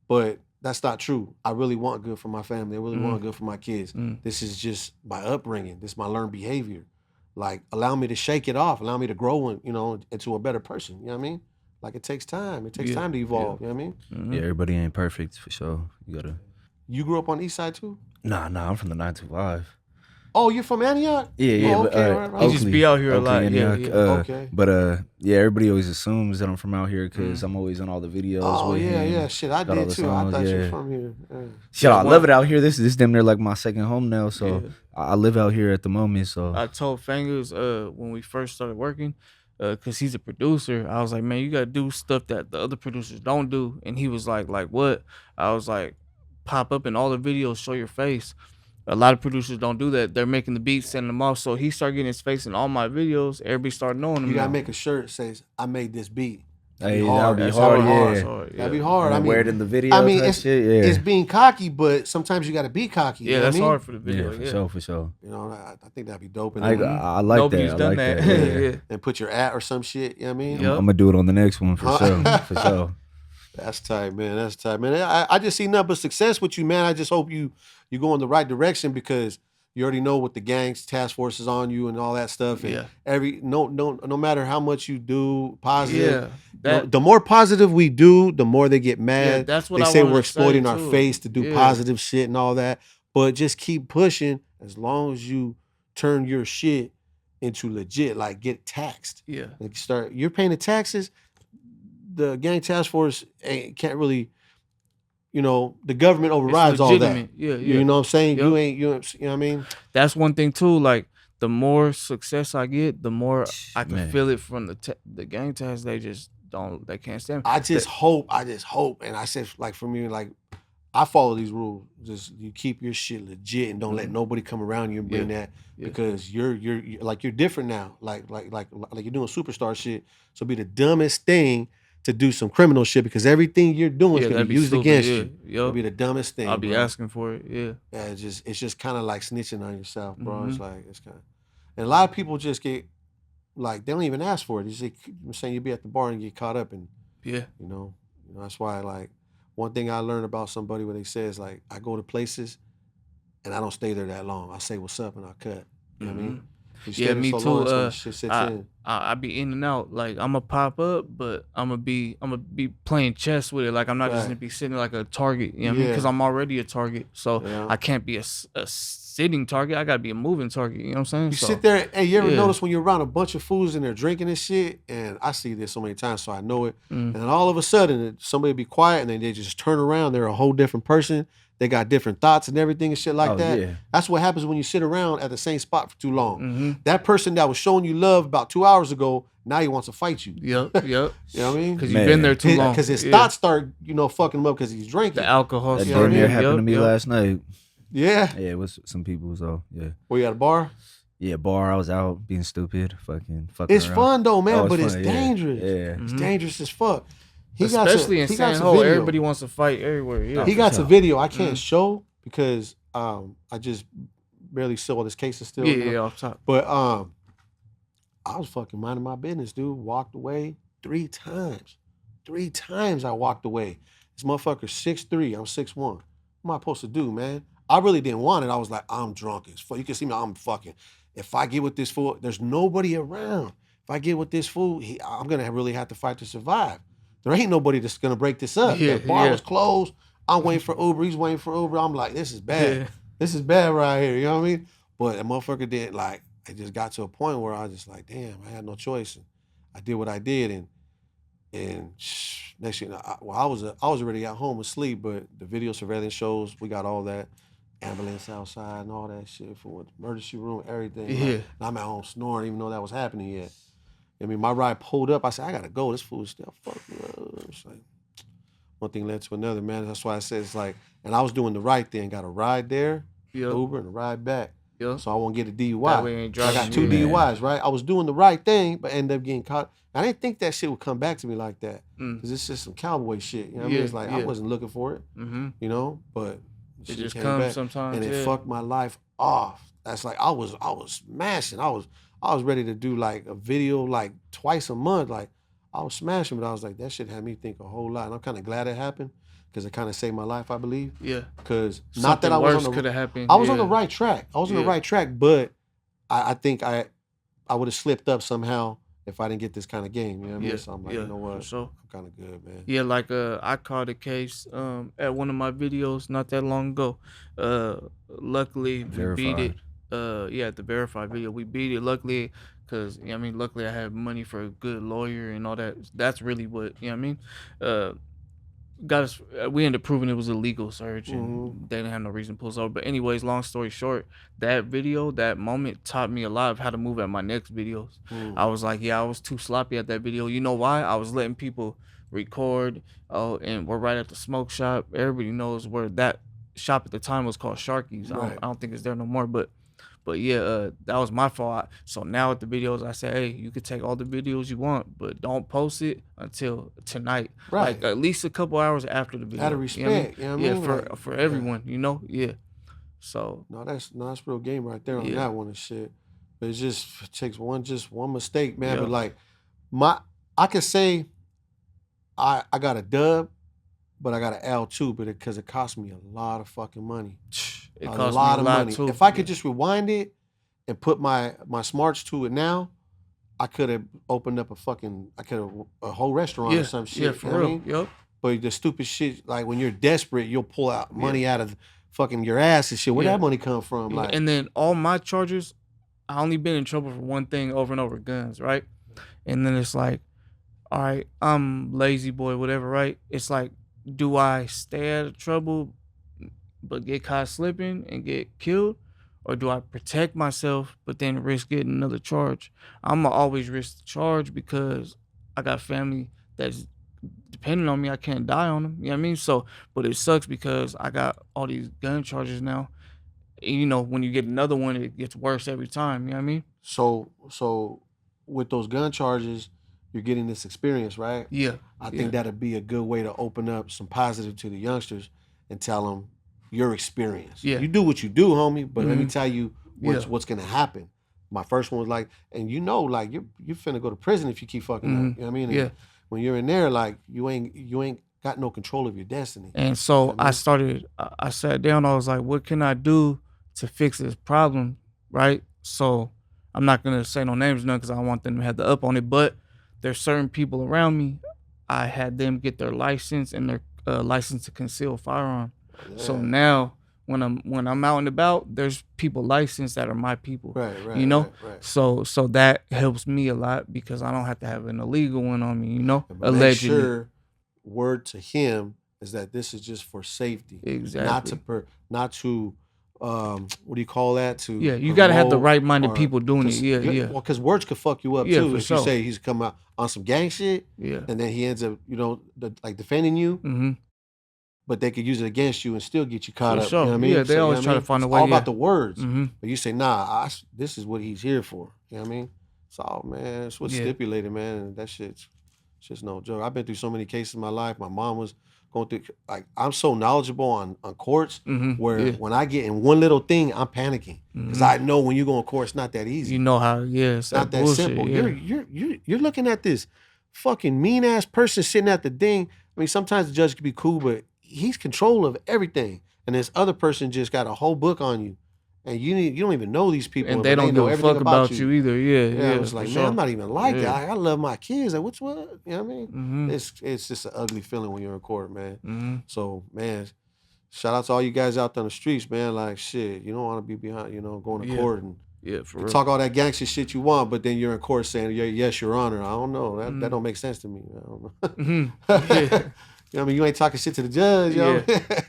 but that's not true. I really want good for my family. I really want good for my kids. This is just my upbringing. This is my learned behavior. Like, allow me to shake it off. Allow me to grow into a better person. You know what I mean? Like it takes time. It takes Yeah, time to evolve. You know what I mean? Mhm. Yeah, everybody ain't perfect for sure. You gotta. You grew up on the East Side too? Nah, I'm from the 925. Oh, you're from Antioch? Yeah, Oh, but okay, right, He right. just be out here a lot. Yeah, Antioch, yeah. Okay. But yeah, everybody always assumes that I'm from out here because I'm always on all the videos Oh with yeah, him. yeah. Shit, I got all did the too. I songs, thought you were yeah. from here. Yeah. Shit, I one- love it out here. This damn near like my second home now. So Yeah. I live out here at the moment. So I told Fingers when we first started working, cause he's a producer. I was like, man, you gotta do stuff that the other producers don't do. And he was like what? I was like, pop up in all the videos, show your face. A lot of producers don't do that. They're making the beats, sending them off. So he started getting his face in all my videos. Everybody started knowing him. You gotta now. make a shirt that says, "I made this beat." hey, hard. that'd be That's hard. hard, Yeah, hard, That'd be yeah. hard. And I then mean, wear it in the video. I mean, type it's shit, yeah. it's being cocky, but sometimes you gotta be cocky. Yeah, you know that's what I mean? hard for the video. Yeah, for sure. You know, I think that'd be dope. And, I like Nobody's that. done I like that. that. Yeah. and put your at or some shit. You know what I mean? Yep. I'm gonna do it on the next one for Huh? sure. For sure. That's tight, man. That's tight, man. I just see nothing but success with you, man. I just hope you go in the right direction because you already know what the gangs task force is on you and all that stuff. And Yeah. no matter how much you do positive, Yeah. the more positive we do, the more they get mad. Yeah, that's what they I say wanted we're to say, exploiting our too. face to do Yeah. positive shit and all that. But just keep pushing as long as you turn your shit into legit, like get taxed. Yeah. Like you're paying the taxes. The gang task force can't really, the government overrides all that. legitimate. Yeah, yeah. You know what I'm saying? Yep. You know what I mean? That's one thing too. Like the more success I get, the more I can Man. feel it from the gang task. They just don't. They can't stand. I just hope, and I said, like, for me, like, I follow these rules. Just you keep your shit legit and don't let nobody come around you and bring that because you're like you're different now. Like you're doing superstar shit. So it'd be the dumbest thing to do some criminal shit because everything you're doing is gonna that'd be be used stupid, against yeah. you. Yup. It'll be the dumbest thing. I'll be bro. asking for it. Yeah. Yeah, it's just kind of like snitching on yourself, bro. It's Mhm. like it's kind of, and a lot of people just get like they don't even ask for it. You say, I'm saying you be at the bar and get caught up, and Yeah. you know that's why like one thing I learned about somebody when they say is like I go to places and I don't stay there that long. I say what's up and I cut. You know what I mean? You stay Yeah, there me so too. long, so shit sets in. I be in and out. Like I'm gonna pop up, but I'm gonna be playing chess with it. Like I'm not just Right. gonna be sitting like a target. You know what I mean? Yeah. Because I'm already a target, so Yeah. I can't be a sitting target. I gotta be a moving target. You know what I'm saying? You So, sit there, and you ever yeah. notice when you're around a bunch of fools and they're drinking and shit, and I see this so many times, so I know it. And then all of a sudden, somebody be quiet, and then they just turn around. They're a whole different person. They got different thoughts and everything and shit like that. Yeah. That's what happens when you sit around at the same spot for too long. Mm-hmm. That person that was showing you love about 2 hours ago, now he wants to fight you. Yep. You know what I mean? Because you've been there too long. Because his Yeah. thoughts start, fucking him up because he's drinking. The alcohol. That You know what I damn near mean? happened to me last night. Yeah. Yeah, it was some people. So yeah. Were you at a bar? Yeah, bar. I was out being stupid, fucking. It's around. fun though, man, Oh, but it's fun, yeah. dangerous. Yeah. It's dangerous as fuck. Especially in San Ho, everybody wants to fight everywhere. Yeah. He got sure. a video I can't show because I just barely saw this case still. Yeah, off top. But I was fucking minding my business, dude. Walked away 3 times. 3 times I walked away. This motherfucker's 6'3", I'm 6'1". What am I supposed to do, man? I really didn't want it. I was like, I'm drunk as fuck. You can see me, I'm fucking. If I get with this fool, there's nobody around. If I get with this fool, I'm gonna really have to fight to survive. There ain't nobody that's gonna break this up. Yeah, The bar yeah. was closed. I'm waiting for Uber. He's waiting for Uber. I'm like, this is bad. Yeah. This is bad right here. You know what I mean? But that motherfucker did like. It just got to a point where I was just like, damn, I had no choice. And I did what I did, and next thing, I was already at home asleep. But the video surveillance shows we got all that ambulance outside and all that shit from the emergency room, everything. Yeah. Like, I'm at home snoring, even though that was happening yet. I mean, my ride pulled up. I said, I gotta go. This fool's still fucking up. It's like one thing led to another, man. That's why I said it's like, and I was doing the right thing. Got a ride there, Yep. Uber, and a ride back. Yep. So I won't get a DUI. That way you ain't I got driving 2 you. DUIs, right? I was doing the right thing, but ended up getting caught. I didn't think that shit would come back to me like that. Because it's just some cowboy shit. You know what I mean? Yeah, It's like I yeah. wasn't looking for it, but It shit just came comes back, sometimes. and it yeah. fucked my life off. That's like I was smashing. I was ready to do like a video like twice a month. Like I was smashing, but I was like, that shit had me think a whole lot. And I'm kind of glad it happened because it kind of saved my life, I believe. Yeah. Because not that Something I was worse on the could have happened. I was on yeah. the right track. I was on the Yeah. right track, but I think I would have slipped up somehow if I didn't get this kind of game. You know what I mean? Yeah, So I'm like, yeah, you know for what? sure. I'm kind of good, man. Yeah, like I caught a case at one of my videos not that long ago. Luckily we beat it. Verified. Yeah, the verified video we beat it. Luckily, cause I mean, luckily I had money for a good lawyer and all that. That's really what you know what I mean. Uh, got us. We ended up proving it was a legal search, and they didn't have no reason to pull us over. But anyways, long story short, that video, that moment, taught me a lot of how to move at my next videos. I was like, yeah, I was too sloppy at that video. You know why? I was letting people record. Oh, and we're right at the smoke shop. Everybody knows where that shop at the time was called Sharky's. Right. I don't think it's there no more, but yeah, that was my fault. So now with the videos, I say, hey, you can take all the videos you want, but don't post it until tonight. Right. Like at least a couple hours after the video. Out of respect, you know what I Yeah, mean? Like, for everyone, you know? Yeah. So No, that's real game right there on Yeah. that one and shit. But it just takes one mistake, man. Yeah. But like I could say I got a dub, but I got an L too, but because it cost me a lot of fucking money. it A cost lot me of a lot money. too. If I could just rewind it and put my smarts to it now, I could have opened up a whole restaurant yeah, or some shit. yeah, you for know what I real. mean? Yep. But the stupid shit, like when you're desperate, you'll pull out money out of fucking your ass and shit. Where Yeah. that money come from? Yeah, Like, and then all my charges, I only been in trouble for one thing over and over, guns, right? And then it's like, all right, I'm lazy boy, whatever, right? It's like, do I stay out of trouble but get caught slipping and get killed? Or do I protect myself but then risk getting another charge? I'ma always risk the charge because I got family that's depending on me. I can't die on them. You know what I mean? So, but it sucks because I got all these gun charges now. And, you know, when you get another one, it gets worse every time. You know what I mean? so with those gun charges, you're getting this experience, right? Yeah. I think that'd be a good way to open up some positive to the youngsters and tell them your experience. Yeah. You do what you do, homie, but let me Mhm. tell you what's gonna happen. My first one was like, and you know, like you finna go to prison if you keep fucking up. You know what I mean? And Yeah. when you're in there, like you ain't got no control of your destiny. And so what I mean? I sat down, I was like, what can I do to fix this problem? Right. So I'm not going to say no names or nothing because I don't want them to have the up on it, but there's certain people around me. I had them get their license and their license to conceal firearm. So Yeah. now when I'm out and about, there's people licensed that are my people. Right, You know? right. So that helps me a lot because I don't have to have an illegal one on me, you know? But make sure word to him is that this is just for safety. Exactly. Not to what do you call that? To Yeah, you gotta have the promote right-minded or- people doing it. 'cause- Yeah, yeah. Well, because words could fuck you up Yeah, too. for If sure. you say he's come out on some gang shit, Yeah. and then he ends up, like defending you, Mm-hmm. but they could use it against you and still get you caught For up. sure. You know what I mean? Yeah, they So, you know always what I try to mean? find a It's way, all yeah. about the words. Mm-hmm. But you say, nah, this is what he's here for. You know what I mean? So, man, it's what's Yeah. stipulated, man. And that shit's just no joke. I've been through so many cases in my life. My mom was going through, like, I'm so knowledgeable on courts Mm-hmm. where Yeah. when I get in one little thing, I'm panicking. Because Mhm. I know when you go in court, it's not that easy. You know how? Yeah, it's Not that bullshit, simple. Yeah. You're looking at this fucking mean ass person sitting at the thing. I mean, sometimes the judge can be cool, but he's control of everything. And this other person just got a whole book on you, and you don't even know these people, And but they don't know give a everything fuck about you either. Yeah, Yeah, yeah. I was like, for man, sure. I'm not even like Yeah. that. I love my kids. Like, what's what? You know what I mean? Mm-hmm. It's just an ugly feeling when you're in court, man. Mm-hmm. So, man, shout out to all you guys out there on the streets, man. Like, shit, you don't want to be behind, going to Yeah. court and Yeah, for you real. talk all that gangster shit you want, but then you're in court saying, yes, your honor. I don't know. That don't make sense to me. I don't know. Mhm. You know what I mean? You ain't talking shit to the judge, yo. Yeah.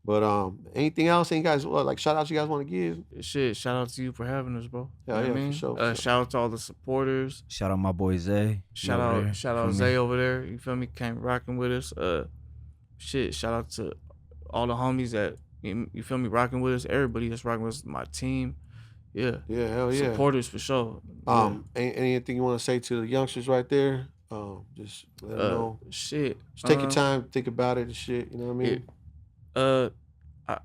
But anything else? Any guys like shout outs you guys want to give? Shit, shout out to you for having us, bro. Yeah, You know yeah, what I for mean? sure, for sure. Shout out to all the supporters. Shout out my boy Zay. Shout over there, out feel me? Zay over there. You feel me? Came rocking with us. Shout out to all the homies that you feel me rocking with us. Everybody that's rocking with us. My team. Yeah. Yeah, hell yeah. Supporters for sure. Yeah. Anything you want to say to the youngsters right there? Just let them know. Shit. Just take your time, think about it and shit. You know what I mean?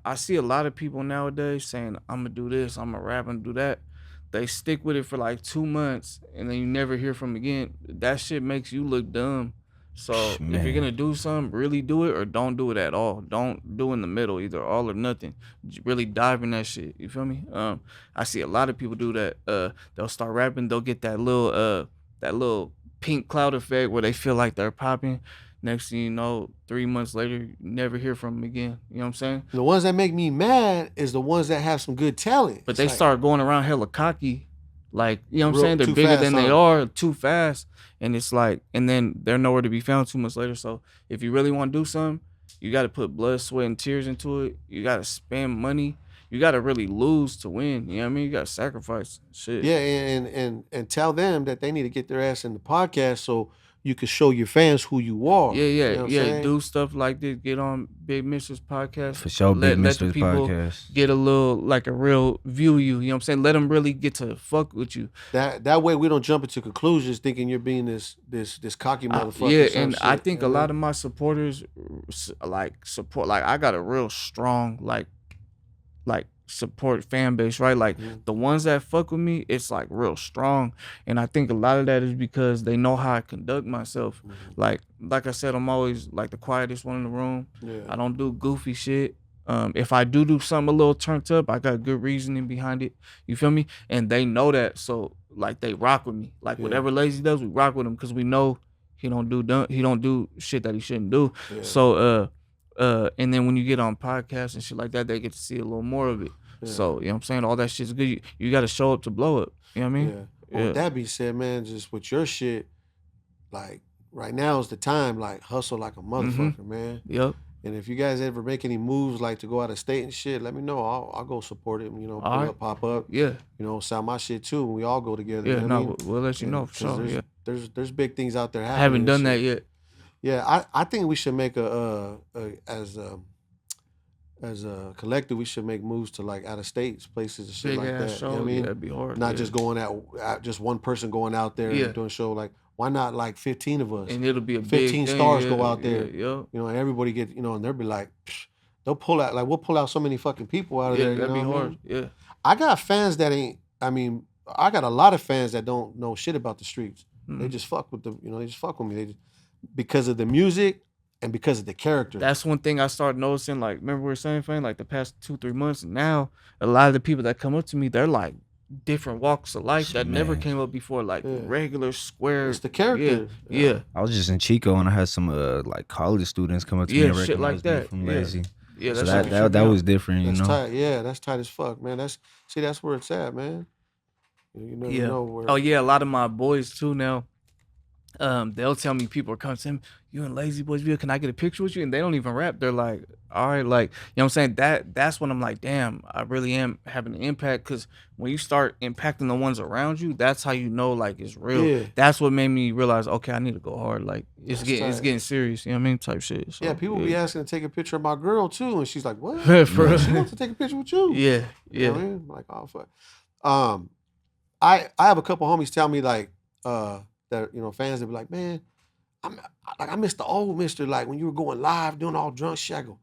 I see a lot of people nowadays saying, I'm gonna do this, I'm gonna rap and do that. They stick with it for like 2 months and then you never hear from 'em again. That shit makes you look dumb. So if Man. you're gonna do something, really do it or don't do it at all. Don't do in the middle, either all or nothing. Really dive in that shit. You feel me? I see a lot of people do that. They'll start rapping, they'll get that that little pink cloud effect where they feel like they're popping. Next thing you know, 3 months later, you never hear from them again. You know what I'm saying? The ones that make me mad is the ones that have some good talent. But It's they like, start going around hella cocky. Like, you know what I'm Real- saying? They're too bigger fast, than they huh? are, too fast. And it's like, and then they're nowhere to be found 2 months later. So if you really want to do something, you got to put blood, sweat, and tears into it. You got to spend money. You got to really lose to win. You know what I mean? You got to sacrifice shit. yeah, and tell them that they need to get their ass in the podcast so you can show your fans who you are. Yeah, You know what I'm saying? do stuff like this. Get on Big Mister's podcast. For sure, Big Let the Mr. people podcast. get a little, like a real view of you. You know what I'm saying? Let them really get to fuck with you. That way we don't jump into conclusions thinking you're being this cocky motherfucker. Yeah, or some and shit, I think you a know? lot of my supporters support. Like I got a real strong like support fan base, right? Like the ones that fuck with me, it's like real strong. And I think a lot of that is because they know how I conduct myself. Like I said, I'm always like the quietest one in the room. Yeah. I don't do goofy shit. If I do something a little turned up, I got good reasoning behind it. You feel me? And they know that, so like they rock with me. Like whatever Lazy does, we rock with him because we know he don't do shit that he shouldn't do. Yeah. So and then when you get on podcasts and shit like that, they get to see a little more of it. Yeah. So, you know what I'm saying? All that shit's good. You got to show up to blow up. You know what I mean? Yeah. Well, with that being said, man, just with your shit, like right now is the time, like hustle like a motherfucker, man. Yep. And if you guys ever make any moves like to go out of state and shit, let me know. I'll go support it. You know, pull All up, pop up. Yeah. You know, sell my shit too. And we all go together. Yeah, you know what I no, mean? we'll let you know for 'Cause sure. there's big things out there I happening. haven't and done that shit. yet. Yeah, I think we should make as a collective, we should make moves to like out of states, places and shit Big like ass that. show. You know what I mean? That'd be hard. Not yeah. just going out, just one person going out there Yeah. and doing a show. Like, why not like 15 of us? And it'll be a 15 big thing, stars yeah, go out there. Yeah, You know, and everybody get, you know, and they'll be like, psh, they'll pull out, like we'll pull out so many fucking people out of yeah, there. You that'd know be what I hard. mean? Yeah. I got fans that ain't, I got a lot of fans that don't know shit about the streets. They just fuck with they just fuck with me. They just, because of the music and because of the character. That's one thing I started noticing. Like, remember we were saying, Fane, like the past 2-3 months. Now, a lot of the people that come up to me, they're like different walks of life that never came up before. Like regular square. It's the character. Yeah. I was just in Chico and I had some like college students come up to me and shit like recognize me that. from Yeah. Lazy. Yeah, So that's that was different, you That's know. tight. Yeah, that's tight as fuck, man. That's where it's at, man. You never know where. Oh yeah, a lot of my boys too now. They'll tell me people are coming to him, you in Lazy Boys video, can I get a picture with you? And they don't even rap. They're like, all right, like, you know what I'm saying? That's when I'm like, damn, I really am having an impact. Cause when you start impacting the ones around you, that's how you know like it's real. Yeah. That's what made me realize, okay, I need to go hard. Like it's That's getting serious, you know what I mean? Type shit. So, yeah, people be asking to take a picture of my girl too, and she's like, "What? For real. She wants to take a picture with you?" Yeah, You know what I mean? I'm like, oh fuck. I have a couple homies tell me like that, you know, fans that be like, man, I miss the old Mister, like when you were going live doing all drunk shit. I go,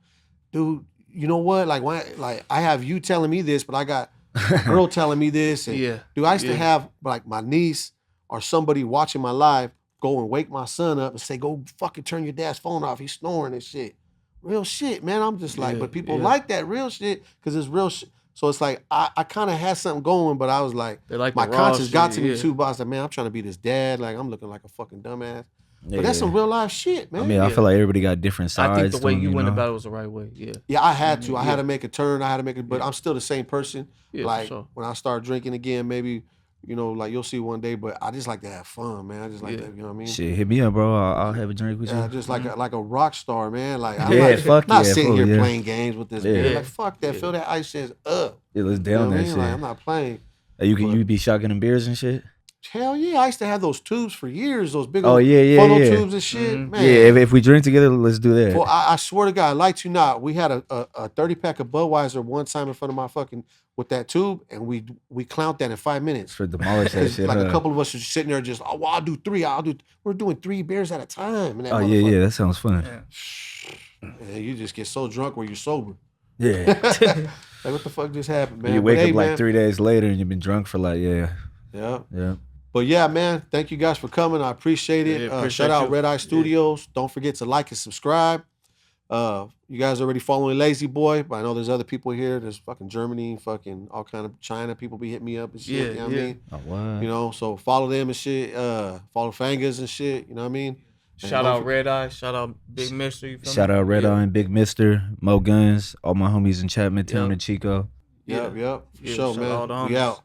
dude, you know what? Like why? Like I have you telling me this, but I got a girl telling me this. And, dude, I used to have like my niece or somebody watching my live go and wake my son up and say, go fucking turn your dad's phone off. He's snoring and shit. Real shit, man. I'm just like, but people like that real shit because it's real shit. So it's like I kind of had something going, but I was like like my the raw conscience got to shit, me too. But I was like, man, I'm trying to be this dad. Like I'm looking like a fucking dumbass. Yeah. But that's some real life shit, man. I mean, I feel like everybody got different sides. I think the way to them, you went know? about it was the right way. Yeah. Yeah, I had to. I had to make a turn. I had to make it, but I'm still the same person. Yeah, like for sure. when I start drinking again, maybe, you know, like you'll see one day. But I just like to have fun, man. I just like that. You know what I mean? Shit, hit me up, bro. I'll have a drink with you. Yeah, just like a rock star, man. Like I'm Yeah, not, fuck not yeah, sitting fool, here yeah. playing games with this beer. Like fuck that. Feel that ice shit's up. Yeah, let's You know down what I that mean? shit. Like I'm not playing. Hey, you be shotgunning beers and shit. Hell yeah, I used to have those tubes for years. Those big Oh, old yeah, funnel yeah. tubes and shit. Man. Yeah, if we drink together, let's do that. Well, I swear to God, like you not, we had a 30-pack of Budweiser one time in front of my fucking with that tube, and we clowned that in 5 minutes. For demolish that shit. Like huh? a couple of us are just sitting there, just well, I'll do 3. We're doing 3 beers at a time. In that Oh yeah, that sounds fun. And you just get so drunk where you're sober. Yeah. Like what the fuck just happened, man? You wake But, hey, up like man, 3 days later and you've been drunk for like Yeah. yeah. But yeah, man, thank you guys for coming. I appreciate it. Yeah, appreciate Shout out you. Red Eye Studios. Don't forget to like and subscribe. You guys already following Lazy Boy, but I know there's other people here. There's fucking Germany, fucking all kind of China people be hitting me up and shit. Yeah, You know what I yeah. mean? Oh, what? You know, so follow them and shit. Follow Fangers and shit. You know what I mean? And Shout out hopefully- Red Eye. Shout out Big Mister. You feel Shout me? out Red Yeah. Eye and Big Mister, Mo Guns, all my homies in Chapman Town Yeah. and Chico. Yep, for Yeah, sure, shout out all man. the We homies. out.